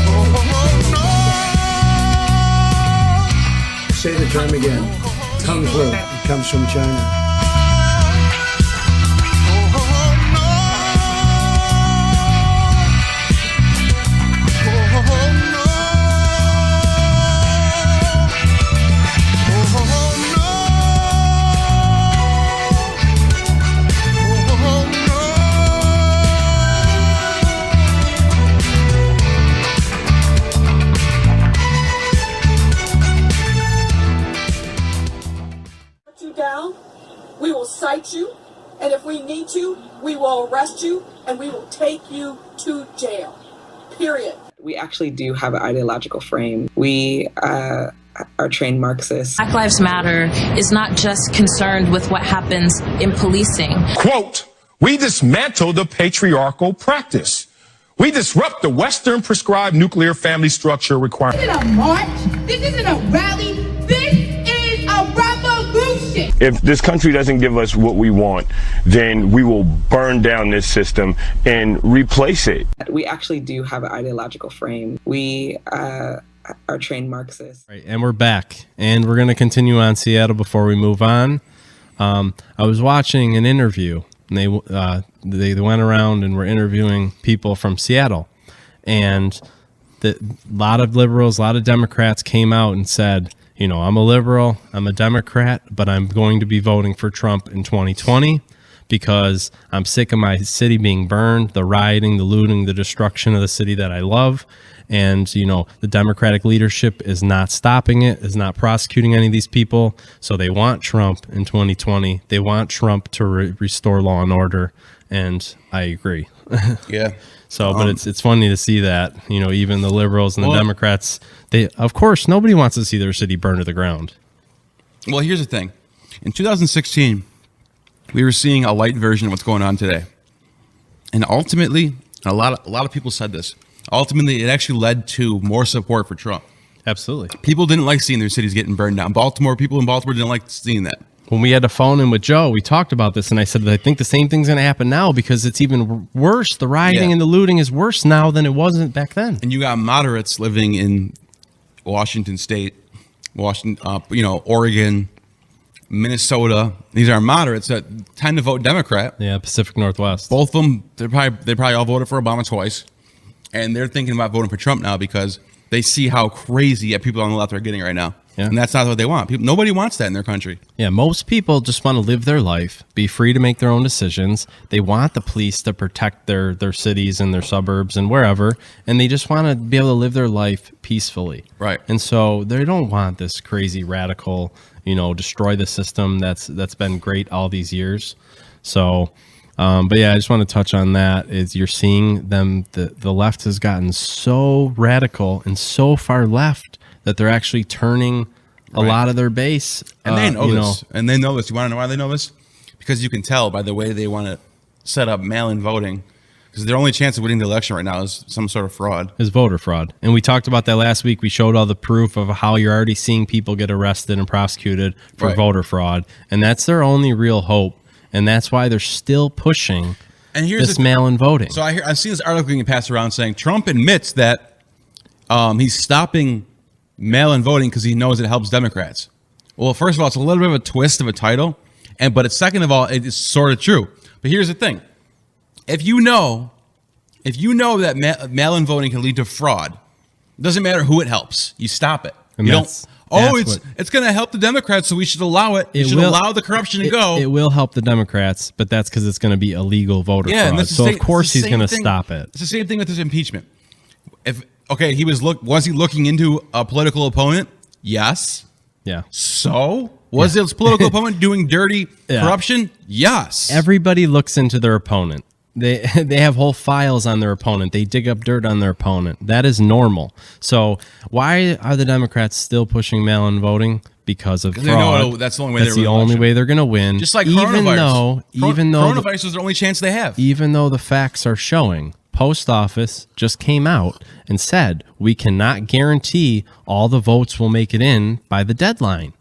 Oh, no. Say the term again. Kung Fu. It comes from China. You down, we will cite you, and if we need to, we will arrest you, and we will take you to jail. Period. We actually do have an ideological frame. We are trained Marxists. Black Lives Matter is not just concerned with what happens in policing. Quote, We dismantle the patriarchal practice. We disrupt the Western prescribed nuclear family structure requirement. This isn't a march. This isn't a rally. This is a revolution. If this country doesn't give us what we want, then we will burn down this system and replace it. We actually do have an ideological frame. We are trained Marxists. Right, and we're back, and we're going to continue on Seattle before we move on. I was watching an interview, and they went around and were interviewing people from Seattle, and a lot of liberals, a lot of Democrats came out and said, you know, I'm a liberal, I'm a Democrat, but I'm going to be voting for Trump in 2020 because I'm sick of my city being burned, the rioting, the looting, the destruction of the city that I love. And, you know, the Democratic leadership is not stopping it, is not prosecuting any of these people. So they want Trump in 2020. They want Trump to restore law and order. And I agree. Yeah. So, but it's funny to see that, you know, even the liberals and the Democrats, they, of course, nobody wants to see their city burned to the ground. Well, here's the thing. In 2016, we were seeing a light version of what's going on today. And ultimately, a lot of people said this. Ultimately, it actually led to more support for Trump. Absolutely. People didn't like seeing their cities getting burned down. People in Baltimore didn't like seeing that. When we had a phone in with Joe, we talked about this, and I said that I think the same thing's going to happen now because it's even worse. The rioting and the looting is worse now than it wasn't back then. And you got moderates living in Washington State, Oregon, Minnesota. These are moderates that tend to vote Democrat. Yeah, Pacific Northwest. Both of them, they probably all voted for Obama twice. And they're thinking about voting for Trump now because they see how crazy people on the left are getting right now. Yeah. And that's not what they want. Nobody wants that in their country. Yeah, most people just want to live their life, be free to make their own decisions. They want the police to protect their cities and their suburbs and wherever, and they just want to be able to live their life peacefully. Right. And so they don't want this crazy radical, destroy the system that's been great all these years. So, but yeah, I just want to touch on that. Is you're seeing them, the left has gotten so radical and so far left that they're actually turning a lot of their base. And they know this. And they know this. You want to know why they know this? Because you can tell by the way they want to set up mail-in voting. Because their only chance of winning the election right now is some sort of fraud. Is voter fraud. And we talked about that last week. We showed all the proof of how you're already seeing people get arrested and prosecuted for voter fraud. And that's their only real hope. And that's why they're still pushing this mail-in voting. So I've seen this article getting passed around saying Trump admits that he's stopping mail-in voting because he knows it helps Democrats. Well, first of all, it's a little bit of a twist of a title, but second of all, it's sort of true. But here's the thing: if you know that mail-in voting can lead to fraud, it doesn't matter who it helps. You stop it. And you don't. Oh, it's going to help the Democrats, so we should allow it. We should allow the corruption to go. It will help the Democrats, but that's because it's going to be illegal voter fraud. So of course he's going to stop it. It's the same thing with his impeachment. Was he looking into a political opponent? Yes. Yeah. So was his political opponent doing dirty corruption? Yes. Everybody looks into their opponent. They have whole files on their opponent. They dig up dirt on their opponent. That is normal. So why are the Democrats still pushing mail-in voting? Because of fraud. They know that's the only way. That's the only way they're going to win. Just like even though coronavirus is the only chance they have. Even though the facts are showing, Post Office just came out and said we cannot guarantee all the votes will make it in by the deadline.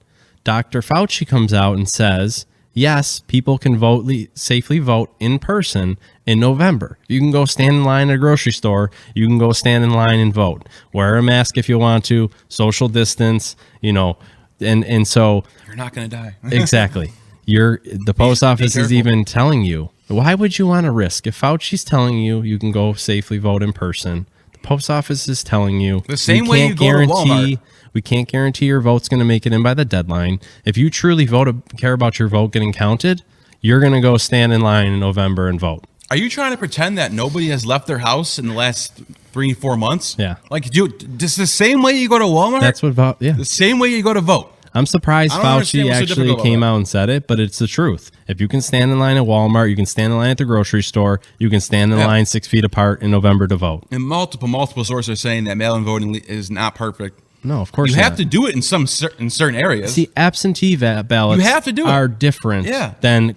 Dr. Fauci comes out and says, yes, people can safely vote in person in November. You can go stand in line at a grocery store. You can go stand in line and vote. Wear a mask if you want to. Social distance. And so you're not going to die. Exactly. The post office is even telling you. Why would you want to risk? If Fauci's telling you you can go safely vote in person, the post office is telling you the same way you go to Walmart. We can't guarantee your vote's going to make it in by the deadline. If you truly care about your vote getting counted, you're going to go stand in line in November and vote. Are you trying to pretend that nobody has left their house in the last 3-4 months? Yeah. Just the same way you go to Walmart? That's what vote. Yeah. The same way you go to vote. I'm surprised Fauci actually came out and said it, but it's the truth. If you can stand in line at Walmart, you can stand in line at the grocery store, you can stand in line 6 feet apart in November to vote. And multiple sources are saying that mail-in voting is not perfect. No, of course you not. have to do it in certain areas. See, absentee ballots You have to do it. are different Yeah. than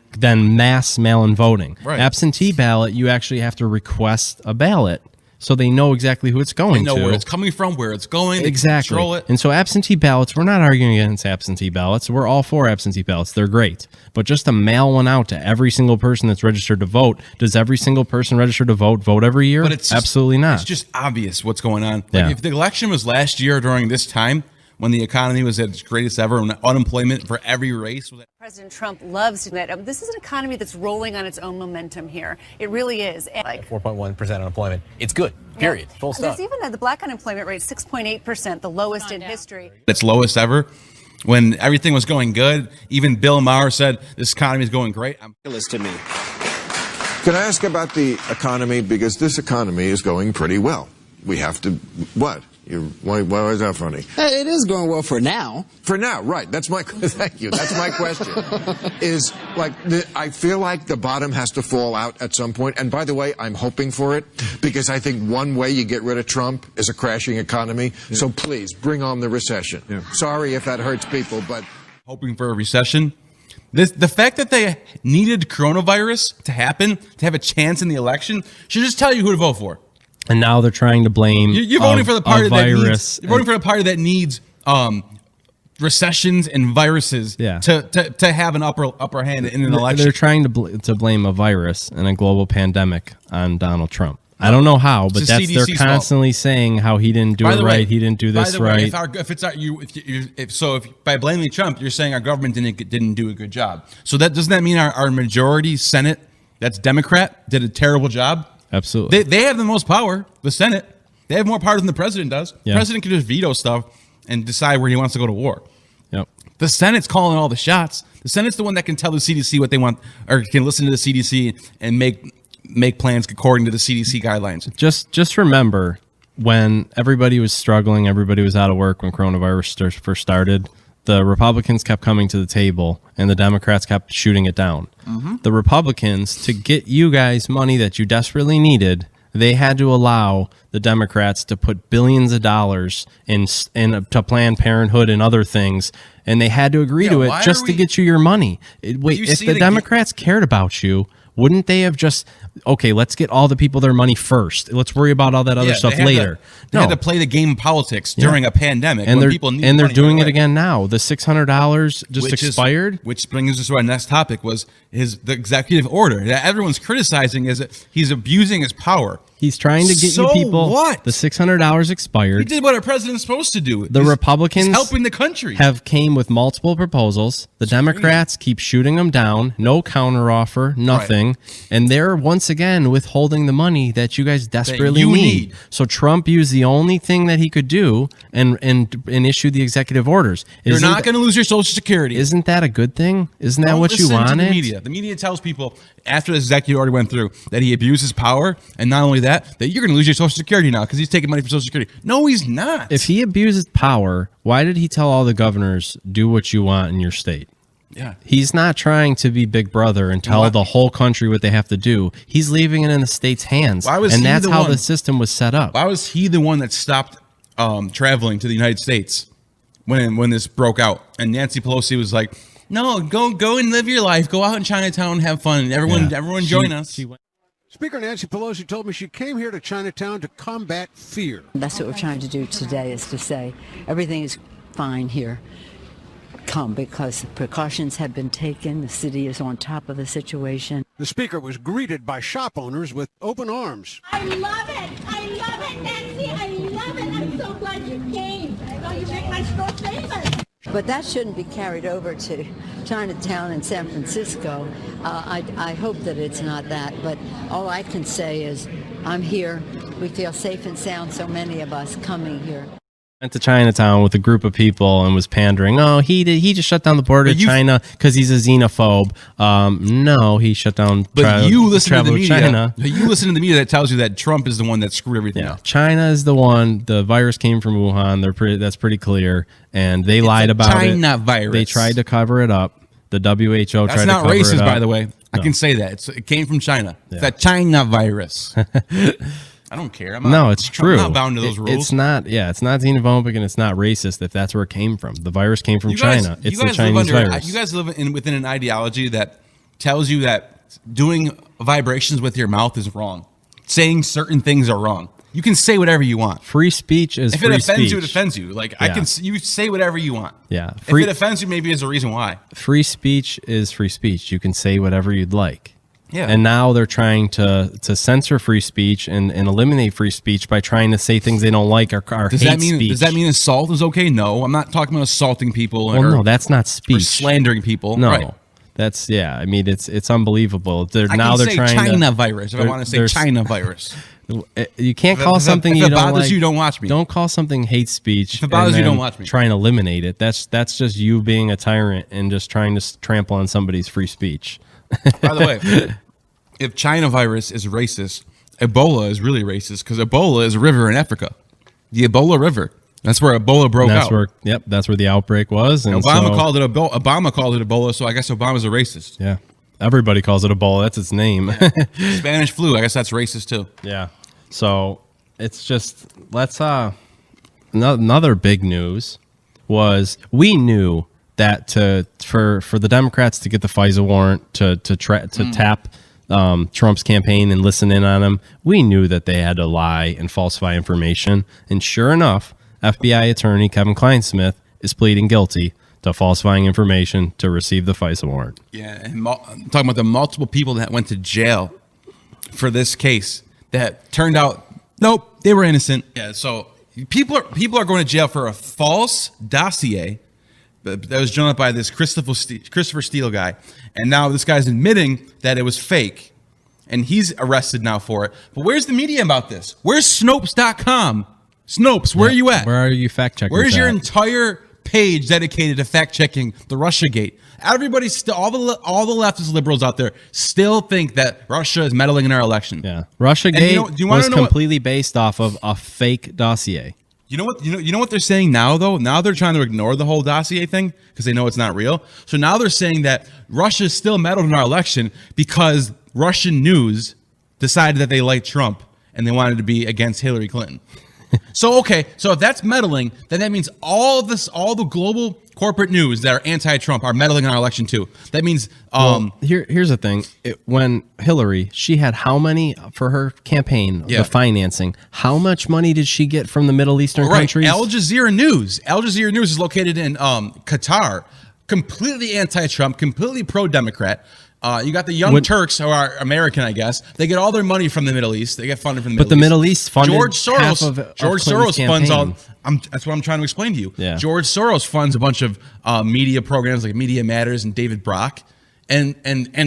mass mail-in voting. Right. Absentee ballot, you actually have to request a ballot so they know exactly who it's going They know to. where it's coming from, where it's going. They can Exactly. control it. And so absentee ballots, we're not arguing against absentee ballots. We're all for absentee ballots. They're great. But just to mail one out to every single person that's registered to vote, does every single person registered to vote every year? But it's just- absolutely not. It's just obvious what's going on. Yeah. Like if the election was last year during this time, when the economy was at its greatest ever, and unemployment for every race was at President Trump loves that. This is an economy that's rolling on its own momentum here. It really is. Like 4.1% unemployment. It's good. Period. Full stop. There's even the black unemployment rate, 6.8%, the lowest in history. its lowest ever. When everything was going good, even Bill Maher said this economy is going great. To me. Can I ask about the economy? Because this economy is going pretty well. We have to, what? Why is that funny? It is going well for now. For now, right. That's my, thank you. That's my question. Is like, I feel like the bottom has to fall out at some point. And by the way, I'm hoping for it because I think one way you get rid of Trump is a crashing economy. Yeah. So please bring on the recession. Yeah. Sorry if that hurts people, but. Hoping for a recession. The fact that they needed coronavirus to happen, to have a chance in the election, should just tell you who to vote for. And now they're trying to blame You're voting for the party that virus. needs. You're voting for the party that needs recessions and viruses to have an upper hand in an election. They're trying to blame a virus and a global pandemic on Donald Trump. I don't know how, but they're constantly saying how he didn't do it right. He didn't do this right. If by blaming Trump, you're saying our government didn't do a good job. So doesn't that mean our majority Senate, that's Democrat, did a terrible job? Absolutely. They have the most power, the Senate. They have more power than the president does. Yeah. The president can just veto stuff and decide where he wants to go to war. Yep. The Senate's calling all the shots. The Senate's the one that can tell the CDC what they want, or can listen to the CDC and make plans according to the CDC guidelines. Just remember when everybody was struggling, everybody was out of work when coronavirus first started. The Republicans kept coming to the table and the Democrats kept shooting it down. Mm-hmm. The Republicans, to get you guys money that you desperately needed, they had to allow the Democrats to put billions of dollars in to Planned Parenthood and other things, and they had to agree to it just to get you your money. Wait, if the Democrats cared about you, wouldn't they have just, okay, let's get all the people their money first. Let's worry about all that other stuff later. They had to play the game of politics during a pandemic. And they're doing it right again now. The $600 just expired. Which brings us to our next topic, was the executive order that everyone's criticizing is that he's abusing his power. He's trying to get you people. What? The $600 expired. He did what a president's supposed to do. The Republicans helping the country have came with multiple proposals. The Democrats keep shooting them down. No counteroffer, nothing. Right. And they're once again withholding the money that you guys desperately need. So Trump used the only thing that he could do and issue the executive orders. You're not going to lose your Social Security. Isn't that a good thing? Isn't that what you wanted? The media tells people after the executive order went through that he abused his power, and not only that you're going to lose your Social Security now because he's taking money from Social Security. No, he's not. If he abuses power, why did he tell all the governors, do what you want in your state? Yeah. He's not trying to be Big Brother and tell the whole country what they have to do. He's leaving it in the state's hands. And that's how the system was set up. Why was he the one that stopped traveling to the United States when this broke out? And Nancy Pelosi was like, no, go and live your life. Go out in Chinatown and have fun. Everyone join us. Speaker Nancy Pelosi told me she came here to Chinatown to combat fear. That's what we're trying to do today, is to say everything is fine here. Come, because precautions have been taken. The city is on top of the situation. The speaker was greeted by shop owners with open arms. I love it. I love it, Nancy. I love it. I'm so glad you came. You make my store famous. But that shouldn't be carried over to Chinatown and San Francisco. I hope that it's not that, but all I can say is I'm here. We feel safe and sound, so many of us coming here. Went to Chinatown with a group of people and was pandering. Oh, he just shut down the border to China because he's a xenophobe. No, he shut down. But you listen to the media. China. You listen to the media that tells you that Trump is the one that screwed everything up. China is the one. The virus came from Wuhan. That's pretty clear, and they lied about it. China virus. They tried to cover it up. The WHO tried to cover it up. That's not racist, by the way. I can say that it came from China. It's that China virus. I don't care. No, it's true. I'm not bound to those rules. It's not. Yeah, it's not xenophobic and it's not racist if that's where it came from. The virus came from China. It's the Chinese virus. You guys live within an ideology that tells you that doing vibrations with your mouth is wrong. Saying certain things are wrong. You can say whatever you want. Free speech is free speech. If it offends you, it offends you. Like you say whatever you want. Yeah. If it offends you, maybe there's a reason why. Free speech is free speech. You can say whatever you'd like. Yeah. And now they're trying to censor free speech and eliminate free speech by trying to say things they don't like or does hate that mean speech. Does that mean assault is okay? No, I'm not talking about assaulting people. No, that's not speech. Or slandering people. No, right. That's I mean, it's unbelievable. They're trying China to, virus. If I want to say China virus, you can't call something you don't like. If it bothers you, don't watch me. Don't call something hate speech. If it bothers you, don't watch me. Try and eliminate it. That's just you being a tyrant and just trying to trample on somebody's free speech. By the way, if China virus is racist, Ebola is really racist because Ebola is a river in Africa, the Ebola River. That's where Ebola broke out. That's where the outbreak was. And Obama called it Ebola, so I guess Obama's a racist. Yeah, everybody calls it Ebola. That's its name. Yeah. Spanish flu. I guess that's racist too. Yeah. So it's just another big news was we knew that for the Democrats to get the FISA warrant to tap Trump's campaign and listen in on him, we knew that they had to lie and falsify information. And sure enough, FBI attorney Kevin Kleinsmith is pleading guilty to falsifying information to receive the FISA warrant. Yeah, and I'm talking about the multiple people that went to jail for this case that turned out, nope, they were innocent. Yeah, so people are going to jail for a false dossier that was drawn up by this Christopher Steele guy. And now this guy's admitting that it was fake. And he's arrested now for it. But where's the media about this? Where's Snopes.com? Snopes, where are you at? Where are you fact checking? Where's your entire page dedicated to fact checking the Russiagate? Everybody still, all the leftist liberals out there still think that Russia is meddling in our election. Yeah, Russiagate was completely based off of a fake dossier. You know what they're saying now though? Now they're trying to ignore the whole dossier thing because they know it's not real. So now they're saying that Russia still meddled in our election because Russian news decided that they liked Trump and they wanted to be against Hillary Clinton. So if that's meddling, then that means all the global corporate news that are anti-Trump are meddling in our election too. That means here's the thing: when Hillary, she had how many for her campaign, the financing? How much money did she get from the Middle Eastern countries? Al Jazeera News. Al Jazeera News is located in Qatar. Completely anti-Trump, completely pro-Democrat. You got the Young Turks, who are American, I guess. They get all their money from the Middle East. They get funded from the Middle East. But the Middle East funded George Soros funds all. campaign. That's what I'm trying to explain to you. Yeah. George Soros funds a bunch of media programs like Media Matters and David Brock, and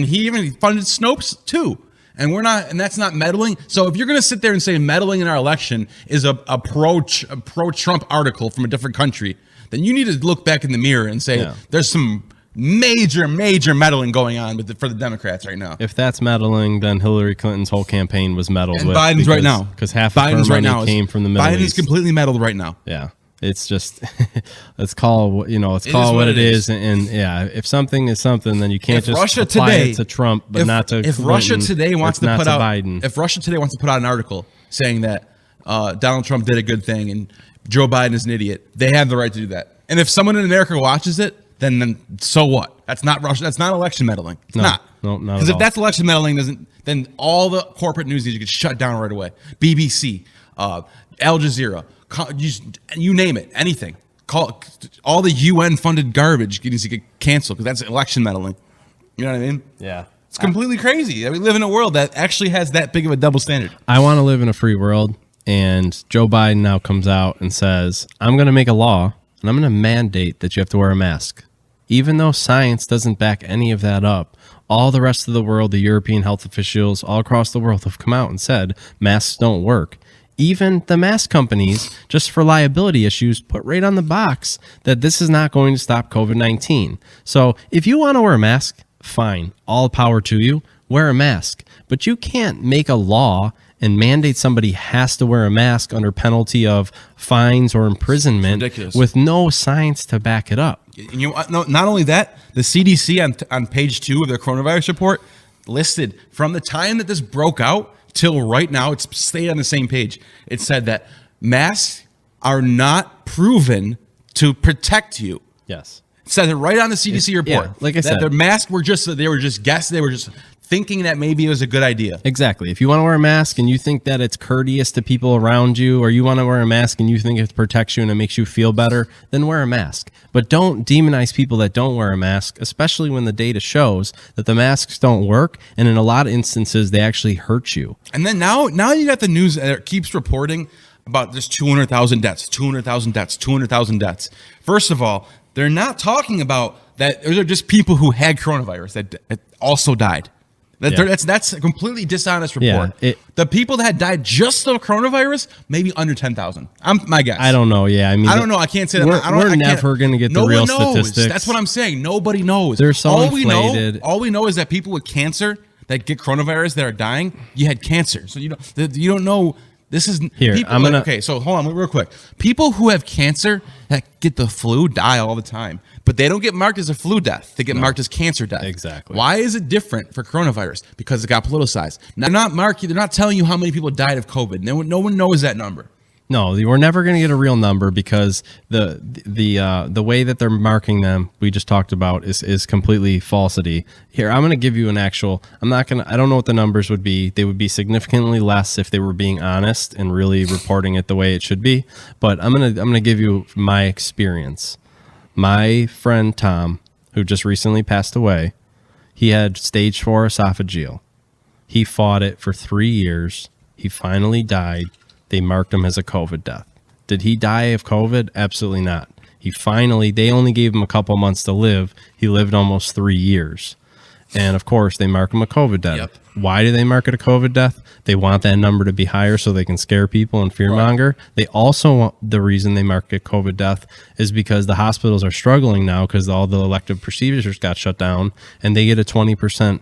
he even funded Snopes too. And that's not meddling. So if you're going to sit there and say meddling in our election is a pro-Trump article from a different country, then you need to look back in the mirror and say there's some major meddling going on for the Democrats right now. If that's meddling, then Hillary Clinton's whole campaign was meddled with. Biden's right now. Because half of her money came from the Middle East. Biden's completely meddled right now. Yeah. It's just, let's call what it is. And if something is something, then you can't apply it to Trump, but not to Clinton. Russia Today wants to put out Biden. If Russia Today wants to put out an article saying that Donald Trump did a good thing and Joe Biden is an idiot, they have the right to do that. And if someone in America watches it, then so what? That's not Russia. That's not election meddling. It's not. No, not because if that's election meddling, then all the corporate news you get shut down right away. BBC, Al Jazeera, you name it, anything. Call all the UN funded garbage needs to get canceled because that's election meddling. You know what I mean? Yeah. It's completely crazy. We live in a world that actually has that big of a double standard. I want to live in a free world, and Joe Biden now comes out and says, I'm going to make a law and I'm going to mandate that you have to wear a mask. Even though science doesn't back any of that up, all the rest of the world, the European health officials all across the world have come out and said masks don't work. Even the mask companies, just for liability issues, put right on the box that this is not going to stop COVID-19. So if you want to wear a mask, fine. All power to you. Wear a mask. But you can't make a law and mandate somebody has to wear a mask under penalty of fines or imprisonment with no science to back it up. And not only that, the CDC on page 2 of their coronavirus report listed from the time that this broke out till right now, it's stayed on the same page. It said that masks are not proven to protect you. Yes. It said it right on the CDC report. Yeah, like I said, their masks were just guesses. They were just thinking that maybe it was a good idea. Exactly. If you want to wear a mask and you think that it's courteous to people around you, or you want to wear a mask and you think it protects you and it makes you feel better, then wear a mask. But don't demonize people that don't wear a mask, especially when the data shows that the masks don't work, and in a lot of instances they actually hurt you. And then now you got the news that keeps reporting about this 200,000 deaths, 200,000 deaths, 200,000 deaths. First of all, they're not talking about that. Those are just people who had coronavirus that also died. That's a completely dishonest report. Yeah, the people that died just of coronavirus, maybe under 10,000. My guess. I don't know. Yeah, I mean, I don't know. I can't say that. We're never going to get the real statistics. That's what I'm saying. Nobody knows. They're so inflated. All we know is that people with cancer that get coronavirus that are dying, you had cancer. So you don't know. This is here. People, okay, so hold on real quick. People who have cancer that get the flu die all the time, but they don't get marked as a flu death. They get marked as cancer death. Exactly. Why is it different for coronavirus? Because it got politicized. Now, they're not telling you how many people died of COVID. No one knows that number. No, we're never going to get a real number because the way that they're marking them, we just talked about, is completely falsity. Here, I'm going to give you an actual. I don't know what the numbers would be. They would be significantly less if they were being honest and really reporting it the way it should be. But I'm going to give you my experience. My friend Tom, who just recently passed away, he had stage 4 esophageal. He fought it for 3 years. He finally died. They marked him as a COVID death. Did he die of COVID? Absolutely not. They only gave him a couple months to live. He lived almost 3 years. And of course, they mark him a COVID death. Yep. Why do they mark it a COVID death? They want that number to be higher so they can scare people and fearmonger. Right. They also want, the reason they mark it COVID death is because the hospitals are struggling now because all the elective procedures got shut down, and they get a 20%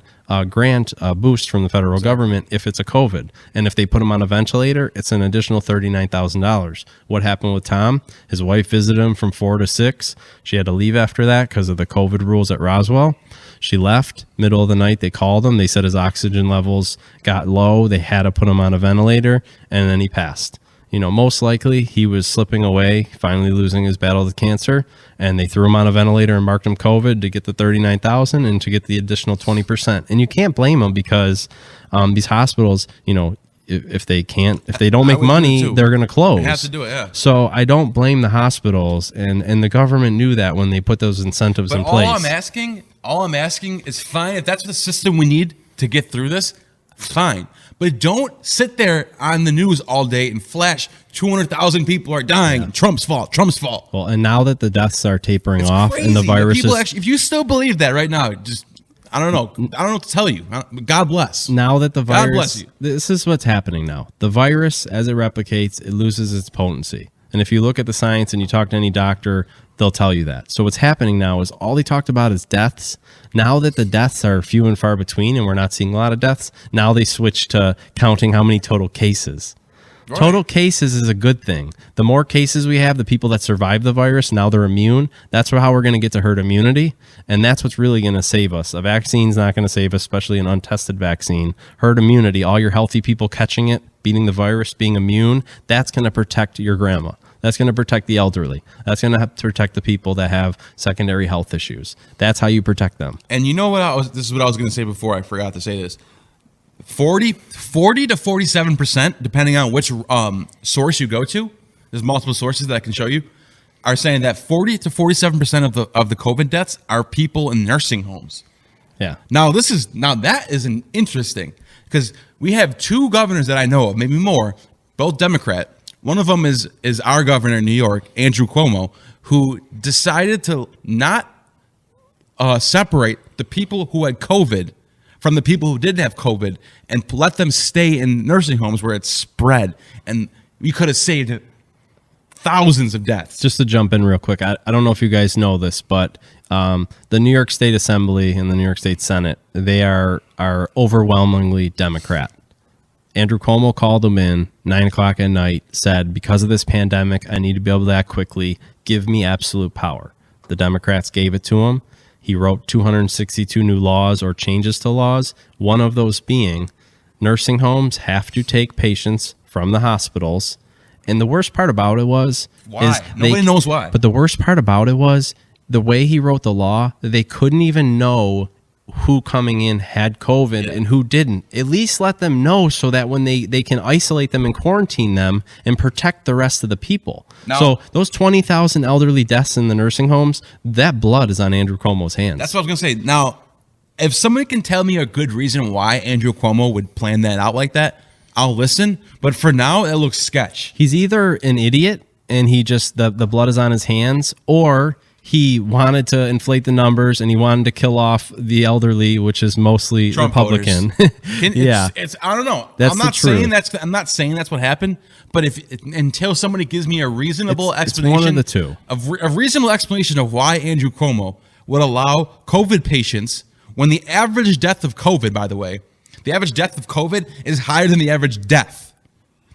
grant boost from the federal government if it's a COVID. And if they put him on a ventilator, it's an additional $39,000. What happened with Tom? His wife visited him from 4 to 6. She had to leave after that because of the COVID rules at Roswell. She left middle of the night. They called him. They said his oxygen levels got low. They had to put him on a ventilator, and then he passed. Most likely he was slipping away, finally losing his battle with cancer, and they threw him on a ventilator and marked him COVID to get the $39,000 and to get the additional 20%. And you can't blame them because these hospitals, if they don't make money, they're going to close. They have to do it, yeah. So I don't blame the hospitals, and the government knew that when they put those incentives in place. All I'm asking is fine. If that's the system we need to get through this, fine. But don't sit there on the news all day and flash 200,000 people are dying. Yeah. Trump's fault. Well, and now that the deaths are tapering off crazy. And the virus if you still believe that right now, just I don't know what to tell you. God bless. Now that the virus, God bless you. This is what's happening now. The virus, as it replicates, it loses its potency. And if you look at the science and you talk to any doctor, they'll tell you that. So what's happening now is all they talked about is deaths. Now that the deaths are few and far between and we're not seeing a lot of deaths, now they switch to counting how many total cases. Right. Total cases is a good thing. The more cases we have, the people that survive the virus, now they're immune. That's how we're going to get to herd immunity. And that's what's really going to save us. A vaccine's not going to save us, especially an untested vaccine. Herd immunity, all your healthy people catching it, beating the virus, being immune, that's going to protect your grandma. That's going to protect the elderly. That's going to have to protect the people that have secondary health issues. That's how you protect them. And you know what? This is what I was going to say before. I forgot to say this. 40 to 47%, depending on which source you go to. There's multiple sources that I can show you. Are saying that 40 to 47% of the COVID deaths are people in nursing homes. Yeah. Now that is an interesting because we have 2 governors that I know of, maybe more, both Democrat. One of them is our governor in New York, Andrew Cuomo, who decided to not separate the people who had COVID from the people who didn't have COVID and let them stay in nursing homes where it's spread. And we could have saved thousands of deaths. Just to jump in real quick, I don't know if you guys know this, but the New York State Assembly and the New York State Senate, they are overwhelmingly Democrat. Andrew Cuomo called them in 9 o'clock at night, said, because of this pandemic, I need to be able to act quickly. Give me absolute power. The Democrats gave it to him. He wrote 262 new laws or changes to laws, one of those being nursing homes have to take patients from the hospitals. And the worst part about it was... Why? Nobody knows why. But the worst part about it was the way he wrote the law, they couldn't even know who coming in had COVID and who didn't. At least let them know so that when they can isolate them and quarantine them and protect the rest of the people. Now, so those 20,000 elderly deaths in the nursing homes, that blood is on Andrew Cuomo's hands. That's what I was going to say. Now, if somebody can tell me a good reason why Andrew Cuomo would plan that out like that, I'll listen. But for now, it looks sketch. He's either an idiot and he just, the blood is on his hands, or he wanted to inflate the numbers and he wanted to kill off the elderly, which is mostly Trump Republican. It's I don't know. That's I'm not the truth. saying I'm not saying that's what happened, but until somebody gives me a reasonable explanation, it's one of the two. A reasonable explanation of why Andrew Cuomo would allow COVID patients, when the average death of COVID, by the way, the average death of COVID is higher than the average death.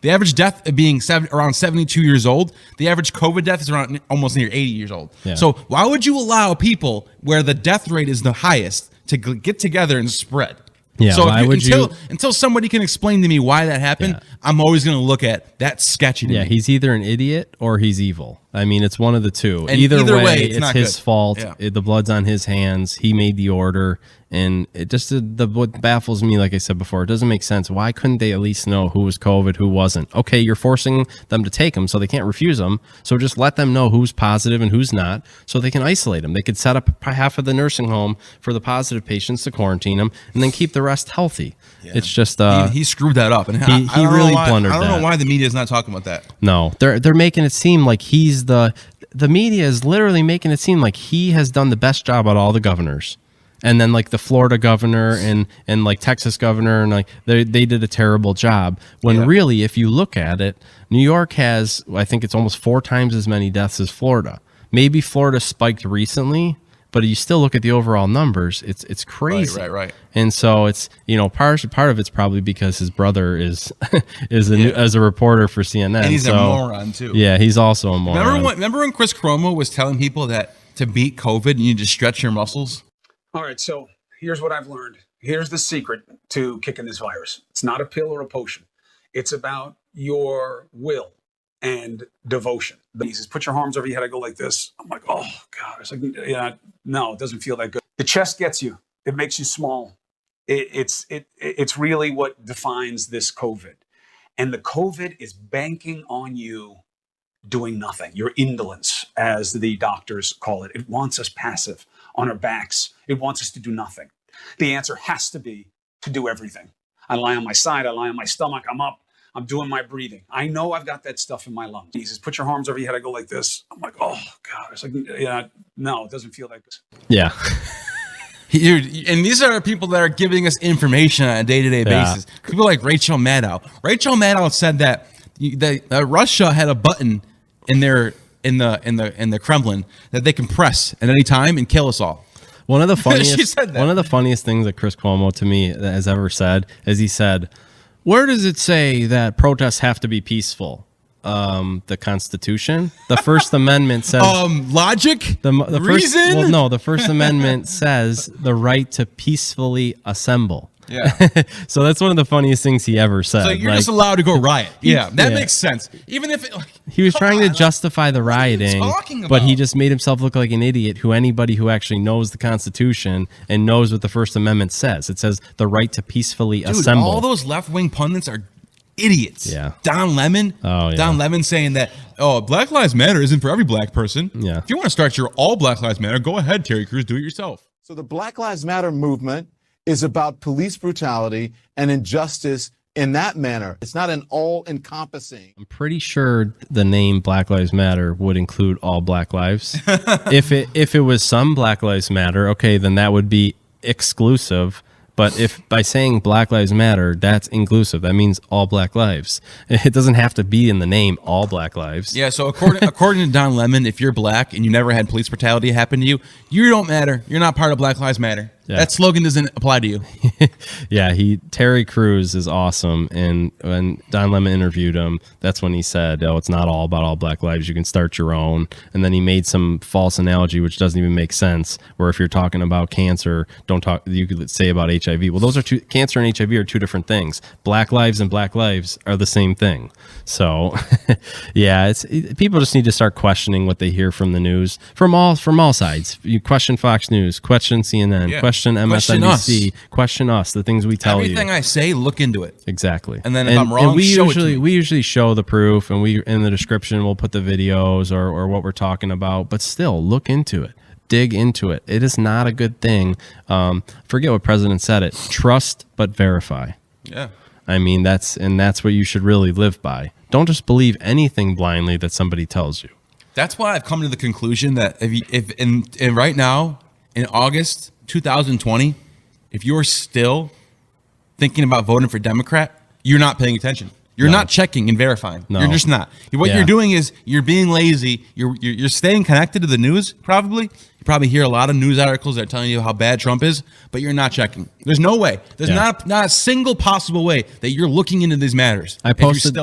The average death of being around 72 years old, the average COVID death is around almost near 80 years old. Yeah. So why would you allow people where the death rate is the highest to get together and spread? Yeah, so why would you? Until somebody can explain to me why that happened, I'm always going to look at that sketchy to me. He's either an idiot or he's evil. I mean, it's one of the two. And either way, it's it's not his good. fault. Yeah. The blood's on his hands. He made the order. And it just, what baffles me, like I said before, it doesn't make sense. Why couldn't they at least know who was COVID, who wasn't? Okay, you're forcing them to take them, so they can't refuse them. So just let them know who's positive and who's not, so they can isolate them. They could set up half of the nursing home for the positive patients to quarantine them, and then keep the rest healthy. Yeah. It's just he screwed that up, and he really blundered that. I don't know why the media is not talking about that. No, they're making it seem like he's the media is literally making it seem like he has done the best job out of all the governors. And then like the Florida governor and like Texas governor, and like they did a terrible job. When really, if you look at it, New York has, I think it's almost 4 times as many deaths as Florida. Maybe Florida spiked recently, but you still look at the overall numbers, it's crazy. Right. And so it's, part of it's probably because his brother is as a reporter for CNN. And he's a moron too. Yeah, he's also a moron. Remember when Chris Cuomo was telling people that to beat COVID you need to stretch your muscles? All right, so here's what I've learned. Here's the secret to kicking this virus. It's not a pill or a potion. It's about your will and devotion. He says, put your arms over your head. I go like this. I'm like, oh, God. It's like, no, it doesn't feel that good. The chest gets you. It makes you small. It's really what defines this COVID. And the COVID is banking on you doing nothing, your indolence, as the doctors call it. It wants us passive on our backs. It wants us to do nothing. The answer has to be to do everything. I lie on my side. I lie on my stomach. I'm up. I'm doing my breathing. I know I've got that stuff in my lungs. He says, put your arms over your head. I go like this. I'm like, oh, God. It's like, no, it doesn't feel that good. Yeah. And these are people that are giving us information on a day-to-day basis. People like Rachel Maddow. Rachel Maddow said that Russia had a button in the Kremlin that they can press at any time and kill us all. One of the funniest She said that. One of the funniest things that Chris Cuomo to me has ever said is he said, "Where does it say that protests have to be peaceful?" The Constitution, the First Amendment says logic. The reason. Well, no, the First Amendment says the right to peacefully assemble. Yeah. So that's one of the funniest things he ever said. So you're just allowed to go riot. Yeah, that makes sense. Even if he was trying to justify the rioting, but he just made himself look like an idiot. Anybody who actually knows the Constitution and knows what the First Amendment says, it says the right to peacefully assemble. All those left-wing pundits are idiots. Yeah. Don Lemon. Don Lemon saying that, Black Lives Matter isn't for every black person. Yeah. If you want to start your all Black Lives Matter, go ahead, Terry Crews, do it yourself. So the Black Lives Matter movement is about police brutality and injustice in that manner. It's not an all-encompassing. I'm pretty sure the name Black Lives Matter would include all Black lives. If it was some Black Lives Matter, okay, then that would be exclusive. But if by saying Black Lives Matter, that's inclusive. That means all Black lives. It doesn't have to be in the name all Black lives. Yeah, so according to Don Lemon, if you're black and you never had police brutality happen to you, you don't matter. You're not part of Black Lives Matter. That slogan doesn't apply to you. Yeah, Terry Crews is awesome, and when Don Lemon interviewed him, that's when he said, "Oh, it's not all about all Black lives. You can start your own." And then he made some false analogy, which doesn't even make sense. Where if you're talking about cancer, don't talk. You could say about HIV. Well, those are cancer and HIV are two different things. Black lives and Black lives are the same thing. So, yeah, people just need to start questioning what they hear from the news from all sides. You question Fox News, question CNN, question MSNBC, question us, the things we tell you. Everything I say, look into it. Exactly. And then if I'm wrong, we show it to me. we usually show the proof, and we in the description we'll put the videos or what we're talking about. But still, look into it. Dig into it. It is not a good thing. Forget what President said. It trust but verify. Yeah. I mean that's what you should really live by. Don't just believe anything blindly that somebody tells you. That's why I've come to the conclusion that if right now in August 2020, if you're still thinking about voting for Democrat, you're not paying attention. You're not checking and verifying. No. You're just not. What you're doing is you're being lazy. You're staying connected to the news. Probably you probably hear a lot of news articles that are telling you how bad Trump is, but you're not checking. There's no way. There's not a single possible way that you're looking into these matters. I posted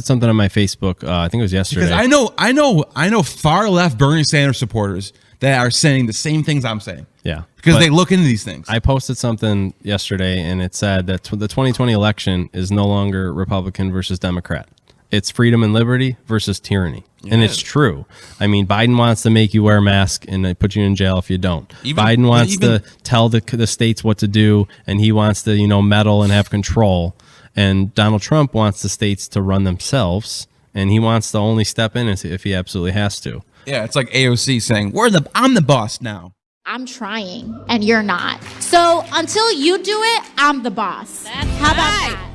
something on my Facebook. I think it was yesterday. Because I know far left Bernie Sanders supporters that are saying the same things I'm saying. Yeah. Because they look into these things. I posted something yesterday, and it said that the 2020 election is no longer Republican versus Democrat. It's freedom and liberty versus tyranny. Yeah. And it's true. I mean, Biden wants to make you wear a mask and they put you in jail if you don't. Biden wants to tell the states what to do, and he wants to, meddle and have control. And Donald Trump wants the states to run themselves, and he wants to only step in if he absolutely has to. Yeah, it's like AOC saying, I'm the boss now. I'm trying and you're not. So until you do it, I'm the boss. How about that?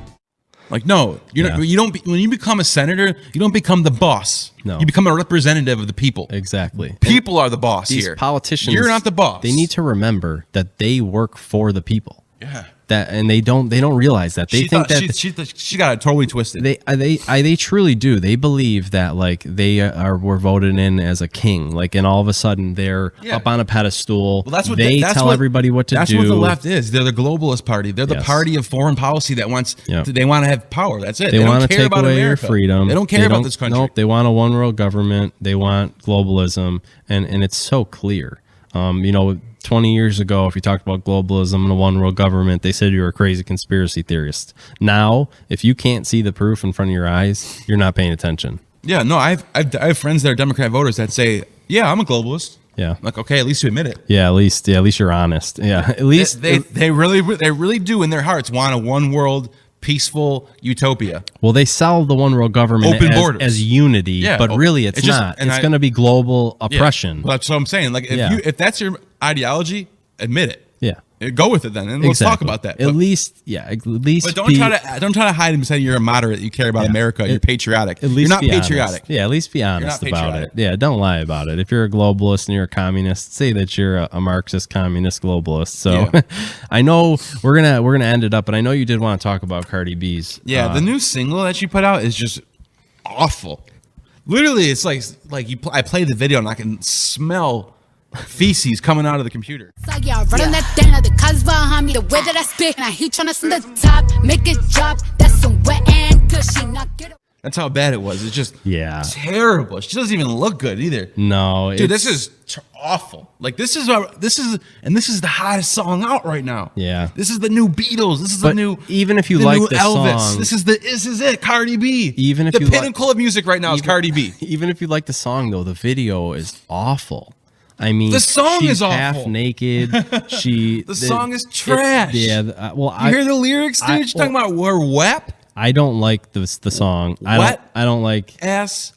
Like, no, you don't. When you become a senator, you don't become the boss. No, you become a representative of the people. Exactly. People are the boss These here. Politicians, you're not the boss. They need to remember that they work for the people. Yeah. And they don't realize that. They think that she got it totally twisted. They truly do. They believe that were voted in as a king, and all of a sudden they're up on a pedestal. Well, that's what they tell everybody what to do. That's what the left is. They're the globalist party. They're the party of foreign policy that wants. They want to have power. That's it. They want to care take about away America. your freedom. They don't care about this country. Nope. They want a one world government. They want globalism, and it's so clear. 20 years ago, if you talked about globalism and a one world government, they said you were a crazy conspiracy theorist. Now, if you can't see the proof in front of your eyes, you're not paying attention. Yeah, no, I have friends that are Democrat voters that say, "Yeah, I'm a globalist." Yeah, like, okay, at least you admit it. Yeah, at least you're honest. Yeah, at least they really do in their hearts want a one world peaceful utopia. Well, they sell the one world government as unity, but really it's not. It's going to be global oppression. Well, that's what I'm saying. Like, if that's your ideology, admit it. Yeah. Go with it then, and let's talk about that. At least. But don't try to hide and say you're a moderate. You care about America. You're patriotic. At least you're not be patriotic. Honest. Yeah, at least be honest about it. Yeah, don't lie about it. If you're a globalist and you're a communist, say that you're a Marxist, communist, globalist. So, I know we're gonna end it up, but I know you did want to talk about Cardi B's. Yeah, the new single that she put out is just awful. Literally, it's like I play the video and I can smell feces coming out of the computer. Right on that thing, the cuz behind me, the way that I spit, and I heat trying to send the top, make it drop. That's some wet and gushy, not get it. That's how bad it was. It's just terrible. She doesn't even look good either. No, dude, this is awful. Like this is the hottest song out right now. Yeah, this is the new Beatles. This is the new. Even if you like the Elvis, song, this is it. Cardi B. Even if the pinnacle of music right now is Cardi B. Even if you like the song though, the video is awful. I mean, the song she's is awful. Half naked. The song is trash. You hear the lyrics, dude? She's talking about we're wet. I don't like the song. I don't like ass.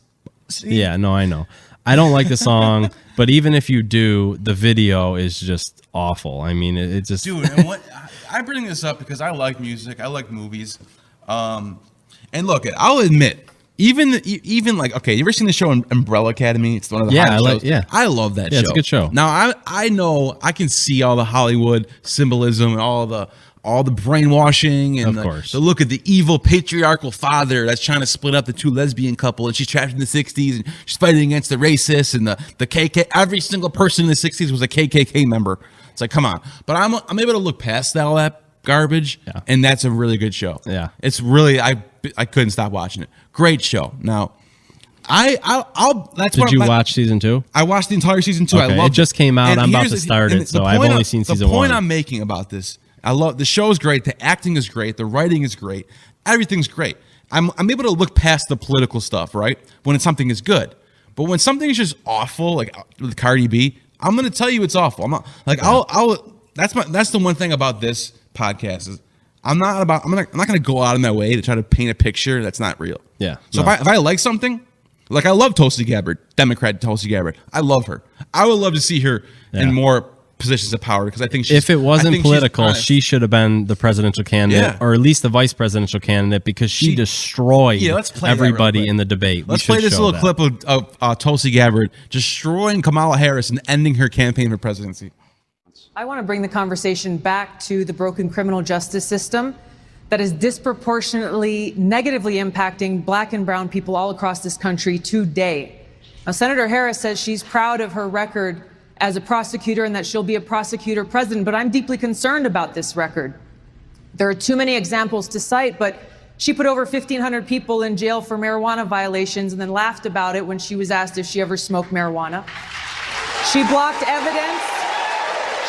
Yeah, no, I know. I don't like the song, but even if you do, the video is just awful. I mean, it just. Dude, and what I bring this up because I like music, I like movies, and look, I'll admit. Even like, okay, you ever seen the show Umbrella Academy? It's one of the hottest shows. I love that show. It's a good show. Now I know I can see all the Hollywood symbolism and all the brainwashing and the look at the evil patriarchal father that's trying to split up the two lesbian couple, and she's trapped in the 60s and she's fighting against the racists and the KKK. Every single person in the 60s was a KKK member. It's like, come on. But I'm able to look past all that garbage, and that's a really good show. Yeah. It's really, I couldn't stop watching it. Great show. Now, I'll that's Did you watch season 2? I watched the entire season 2. Okay. I loved it just came out. And I'm about here's to the- start and it, so the I've point only I'm- seen season The point 1. I'm making about this, I love the show is great, the acting is great, the writing is great, everything's great. I'm able to look past the political stuff, right? When something is good, but when something is just awful, like with Cardi B, I'm going to tell you it's awful. I'm not like that's the one thing about this podcast is I'm not going to go out of my way to try to paint a picture that's not real. Yeah. So if I like something, like I love Tulsi Gabbard, Democrat Tulsi Gabbard. I love her. I would love to see her in more positions of power because I think if it wasn't political, she should have been the presidential candidate or at least the vice presidential candidate because she destroyed everybody in the debate. Let's play this little clip of Tulsi Gabbard destroying Kamala Harris and ending her campaign for presidency. I want to bring the conversation back to the broken criminal justice system that is disproportionately negatively impacting black and brown people all across this country today. Now, Senator Harris says she's proud of her record as a prosecutor and that she'll be a prosecutor president, but I'm deeply concerned about this record. There are too many examples to cite, but she put over 1,500 people in jail for marijuana violations and then laughed about it when she was asked if she ever smoked marijuana. She blocked evidence.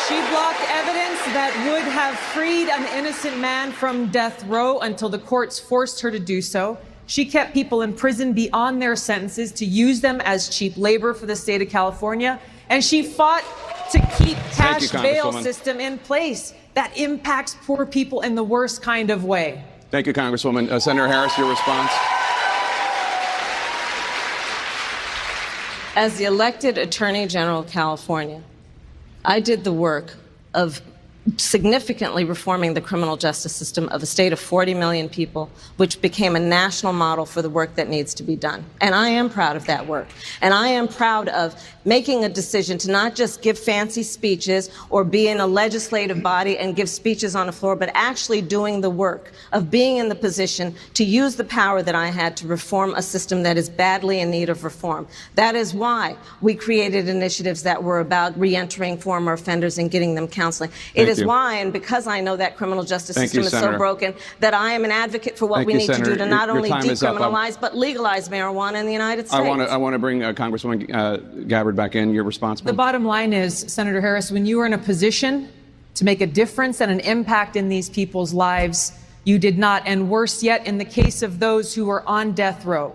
She blocked evidence that would have freed an innocent man from death row until the courts forced her to do so. She kept people in prison beyond their sentences to use them as cheap labor for the state of California. And she fought to keep cash bail system in place that impacts poor people in the worst kind of way. Thank you, Congresswoman. Senator Harris, your response. As the elected Attorney General of California, I did the work of significantly reforming the criminal justice system of a state of 40 million people, which became a national model for the work that needs to be done. And I am proud of that work. And I am proud of making a decision to not just give fancy speeches or be in a legislative body and give speeches on the floor, but actually doing the work of being in the position to use the power that I had to reform a system that is badly in need of reform. That is why we created initiatives that were about reentering former offenders and getting them counseling. It is why, and because I know that criminal justice system is so broken, that I am an advocate for what we need to do to not only decriminalize, but legalize marijuana in the United States. I want to bring Congresswoman Gabbard back in. Your response, The bottom line is, Senator Harris, when you are in a position to make a difference and an impact in these people's lives, you did not. And worse yet, in the case of those who were on death row,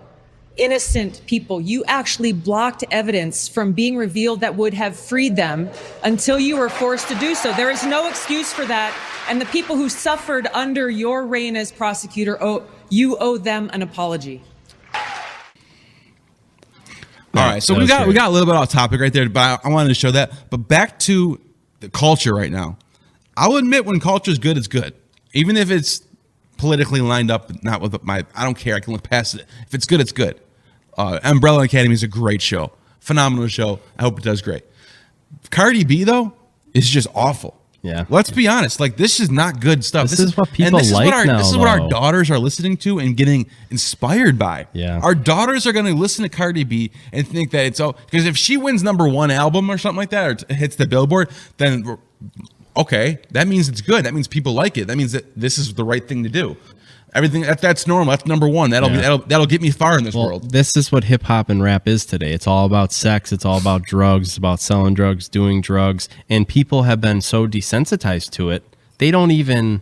innocent people, you actually blocked evidence from being revealed that would have freed them until you were forced to do so. There is no excuse for that. And the people who suffered under your reign as prosecutor, you owe them an apology. All right, so we got a little bit off topic right there, but I wanted to show that. But back to the culture right now. I'll admit when culture is good, it's good. Even if it's politically lined up, not with I don't care. I can look past it. If it's good, it's good. Umbrella Academy is a great show. Phenomenal show. I hope it does great. Cardi B, though, is just awful. Yeah. Let's be honest. Like, this is not good stuff. This is what people like now, This is what our daughters are listening to and getting inspired by. Yeah. Our daughters are going to listen to Cardi B and think that it's because if she wins #1 album or something like that, or hits the Billboard, then okay, that means it's good. That means people like it. That means that this is the right thing to do. Everything that's normal. That's #1. That'll get me far in this world. This is what hip hop and rap is today. It's all about sex. It's all about drugs. It's about selling drugs, doing drugs, and people have been so desensitized to it. They don't even,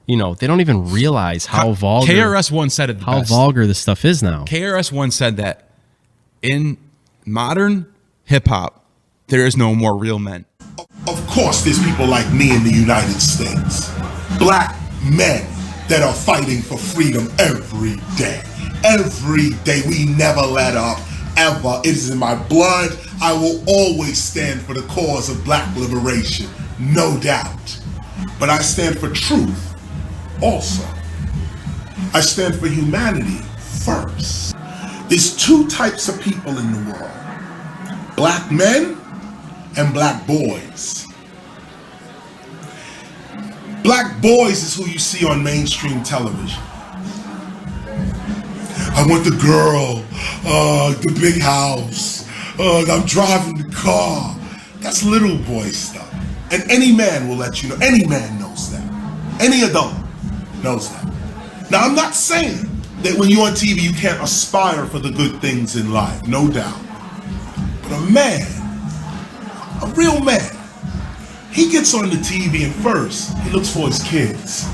realize how vulgar. KRS One said it the how best. vulgar this stuff is now. KRS One said that in modern hip hop, there is no more real men. Of course, there's people like me in the United States. Black men that are fighting for freedom every day. Every day. We never let up, ever. It is in my blood. I will always stand for the cause of black liberation, no doubt. But I stand for truth also. I stand for humanity first. There's two types of people in the world. Black men and black boys. Black boys is who you see on mainstream television. I want the girl, the big house, I'm driving the car. That's little boy stuff. And any man will let you know. Any man knows that. Any adult knows that. Now, I'm not saying that when you're on TV, you can't aspire for the good things in life. No doubt. But a man, a real man, he gets on the TV and first, he looks for his kids.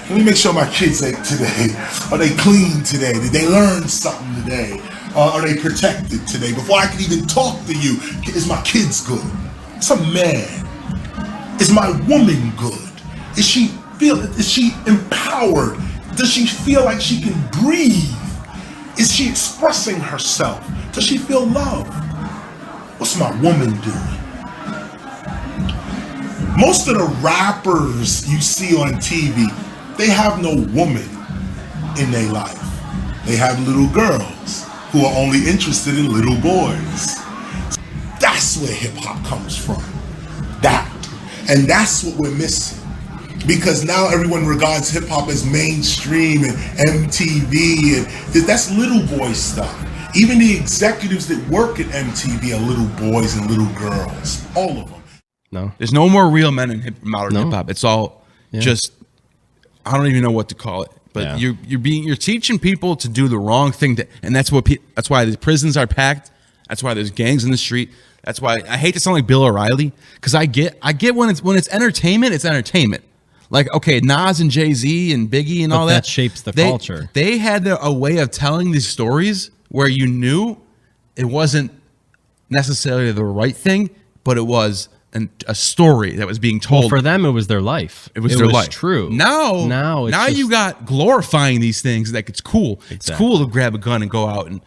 Let me make sure my kids ate today. Are they clean today? Did they learn something today? Are they protected today? Before I can even talk to you, is my kids good? It's a man. Is my woman good? Is she empowered? Does she feel like she can breathe? Is she expressing herself? Does she feel love? What's my woman doing? Most of the rappers you see on TV, they have no woman in their life. They have little girls who are only interested in little boys. That's where hip hop comes from. That. And that's what we're missing. Because now everyone regards hip hop as mainstream and MTV, and that's little boy stuff. Even the executives that work at MTV are little boys and little girls. All of them. No. There's no more real men in modern hip hop. It's all just, I don't even know what to call it. But you're teaching people to do the wrong thing, and that's what that's why the prisons are packed. That's why there's gangs in the street. That's why I hate to sound like Bill O'Reilly, because I get when it's entertainment, it's entertainment. Like, okay, Nas and Jay-Z and Biggie and all that shapes the culture. They had a way of telling these stories where you knew it wasn't necessarily the right thing, but it was a story that was being told. Well, for them, it was their life. It was their life. True. Now you got glorifying these things. Like, it's cool. Exactly. It's cool to grab a gun and go out and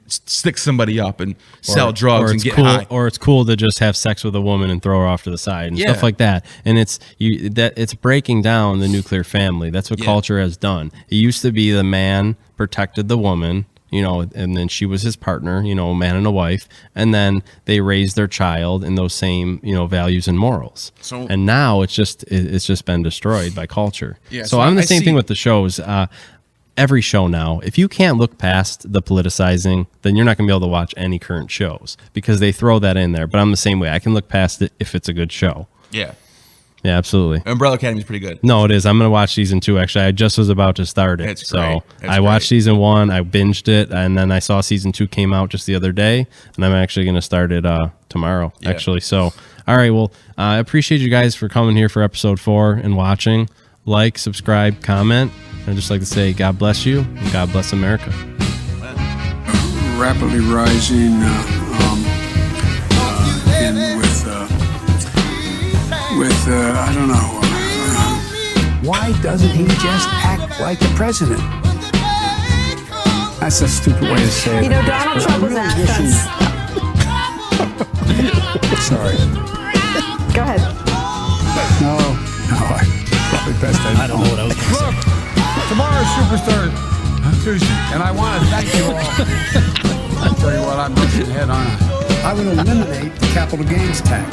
stick somebody up and sell drugs and get high. Or it's cool to just have sex with a woman and throw her off to the side and stuff like that. And it's breaking down the nuclear family. That's what culture has done. It used to be the man protected the woman, and then she was his partner, a man and a wife, and then they raised their child in those same, values and morals. And now it's just been destroyed by culture. Yeah, so I'm the same thing with the shows. Every show now, if you can't look past the politicizing, then you're not going to be able to watch any current shows because they throw that in there. But I'm the same way. I can look past it if it's a good show. Yeah. Yeah, absolutely. Umbrella Academy is pretty good. No, it is. I'm going to watch season 2. Actually, I just was about to start it. It's great. I watched season 1. I binged it, and then I saw season 2 came out just the other day, and I'm actually going to start it tomorrow. Actually, so all right. Well, I appreciate you guys for coming here for episode 4 and watching. Like, subscribe, comment. I'd just like to say God bless you and God bless America. Rapidly rising I don't know. Why doesn't he just act like the president? That's a stupid way to say it. Donald Trump was asked us. Sorry. Go ahead. No, probably best I don't know what I was going to say. Tomorrow's Superstar Tuesday, and I want to thank you all. I'll tell you what, I'm rushing ahead on it. I would eliminate the capital gains tax.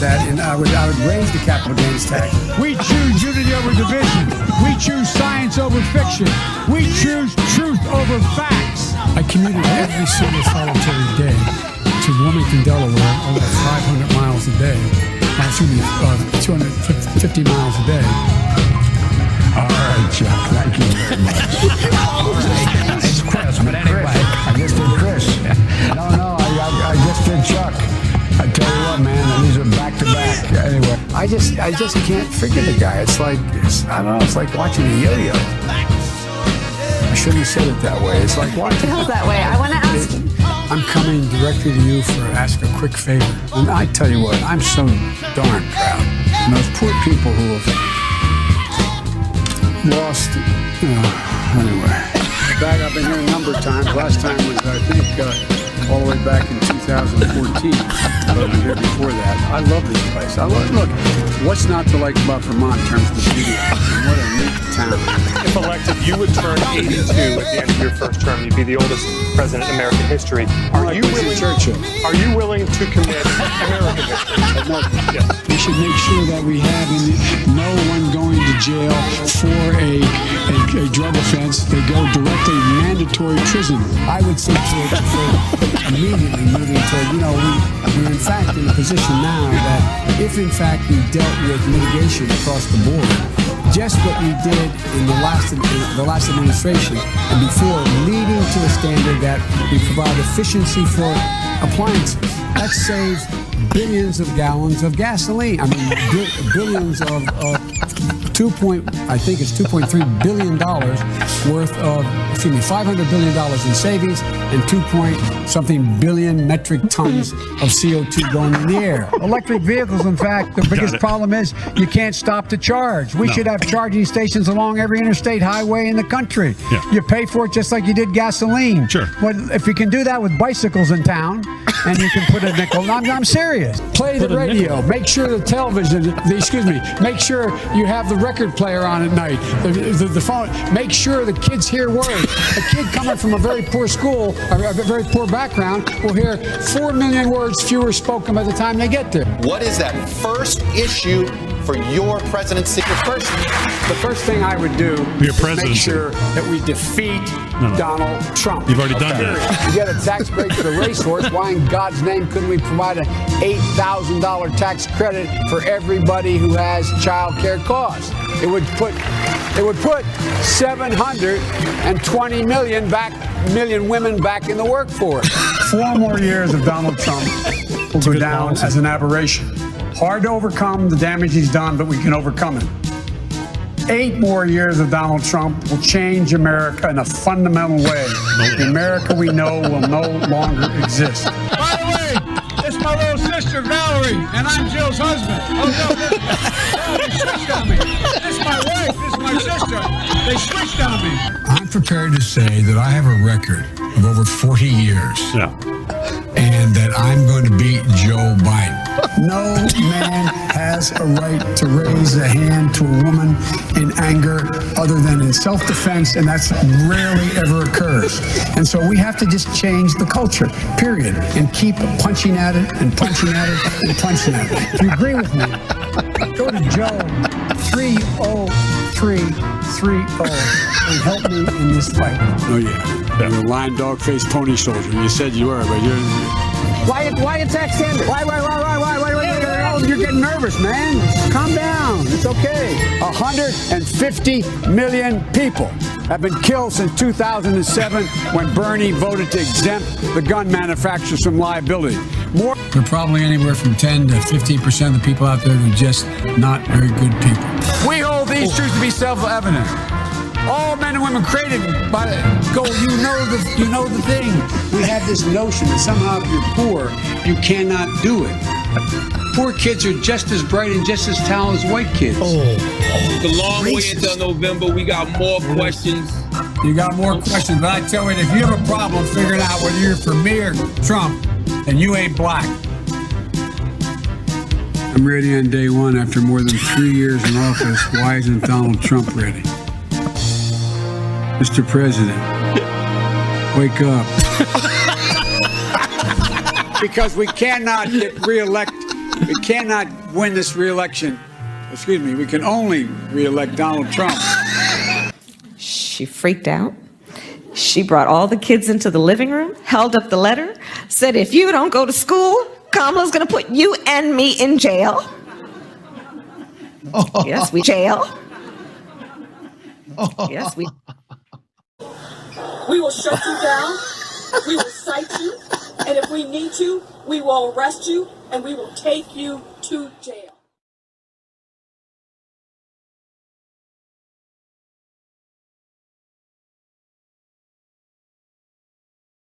I would raise the capital gains tax. We choose unity over division. We choose science over fiction. We choose truth over facts. I commuted every single solitary day to Wilmington, Delaware, over 500 miles a day. 250 miles a day. All right, Chuck. Thank you very much. All right. It's Chris, but anyway. I just did Chris. No, I just did Chuck. I tell you what, man, these are back to back. Anyway, I just can't figure the guy. It's like watching a yo-yo. I shouldn't have said it that way. It's like watching. It feels that way. I want to ask. I'm coming directly to you for ask a quick favor. And I tell you what, I'm so darn proud. And those poor people who have lost. Anyway, back I've been here a number of times. Last time was I think all the way back in 2014. But I've been here before that. I love this place. Look, what's not to like about Vermont in terms of the beauty? What a neat town. If elected, you would turn 82 at the end of your first term. You'd be the oldest president in American history. Are you willing to commit American history? No. Yes. We should make sure that we have no one going to jail for a drug offense. They go directly mandatory prison. I would say for immediately moving toward, we're in fact in a position now that if in fact we dealt with mitigation across the board, just what we did in the last administration and before, leading to a standard that we provide efficiency for appliances. That saves billions of gallons of gasoline. I mean, billions of $2.3 billion worth of, $500 billion in savings and 2-something billion metric tons of CO2 going in the air. Electric vehicles, in fact, the biggest problem is you can't stop to charge. We should have charging stations along every interstate highway in the country. Yeah. You pay for it just like you did gasoline. Sure. Well, if you can do that with bicycles in town, and you can put a nickel, I'm serious. Play the radio. Make sure the television, make sure you have the record player on at night. The phone. Make sure the kids hear words. A kid coming from a very poor school, a very poor background, will hear 4 million words fewer spoken by the time they get there. What is that first issue for your presidency? The first thing I would do is make sure that we defeat Donald Trump. You've already done that. You get a tax break for the racehorse. Why in God's name couldn't we provide an $8,000 tax credit for everybody who has child care costs? It would put 720 million women back in the workforce. 4 more years of Donald Trump will go down as an aberration. Hard to overcome the damage he's done, but we can overcome it. 8 more years of Donald Trump will change America in a fundamental way. The America we know will no longer exist. By the way, it's my little sister, Valerie, and I'm Jill's husband. Oh, no, they switched on me. This is my wife, this is my sister. They switched on me. I'm prepared to say that I have a record of over 40 years. Yeah. And that I'm going to beat Joe Biden. No man has a right to raise a hand to a woman in anger other than in self-defense, and that's rarely ever occurs. And so we have to just change the culture, period, and keep punching at it and punching at it and punching at it. If you agree with me, go to Joe 30330 and help me in this fight. Oh, yeah. You're a lying dog-faced pony soldier. You said you were, but you're... Why attack Sanders? Why? You're getting nervous, man. Calm down. It's okay. 150 million people have been killed since 2007 when Bernie voted to exempt the gun manufacturers from liability. There are probably anywhere from 10 to 15% of the people out there who are just not very good people. We hold these truths to be self-evident. All men and women created by go. You know the thing. We have this notion that somehow if you're poor, you cannot do it. Poor kids are just as bright and just as talented as white kids. It's a long way until November. We got more questions. You got more questions, but I tell you, if you have a problem figuring out whether you're for me or Trump, then you ain't black. I'm ready on day one after more than 3 years in office. Why isn't Donald Trump ready? Mr. President, wake up. Because we cannot get reelected. We cannot win this reelection. We can only reelect Donald Trump. She freaked out. She brought all the kids into the living room, held up the letter, said, if you don't go to school, Kamala's going to put you and me in jail. Yes, we jail. Yes, we. We will shut you down, we will cite you, and if we need to, we will arrest you, and we will take you to jail.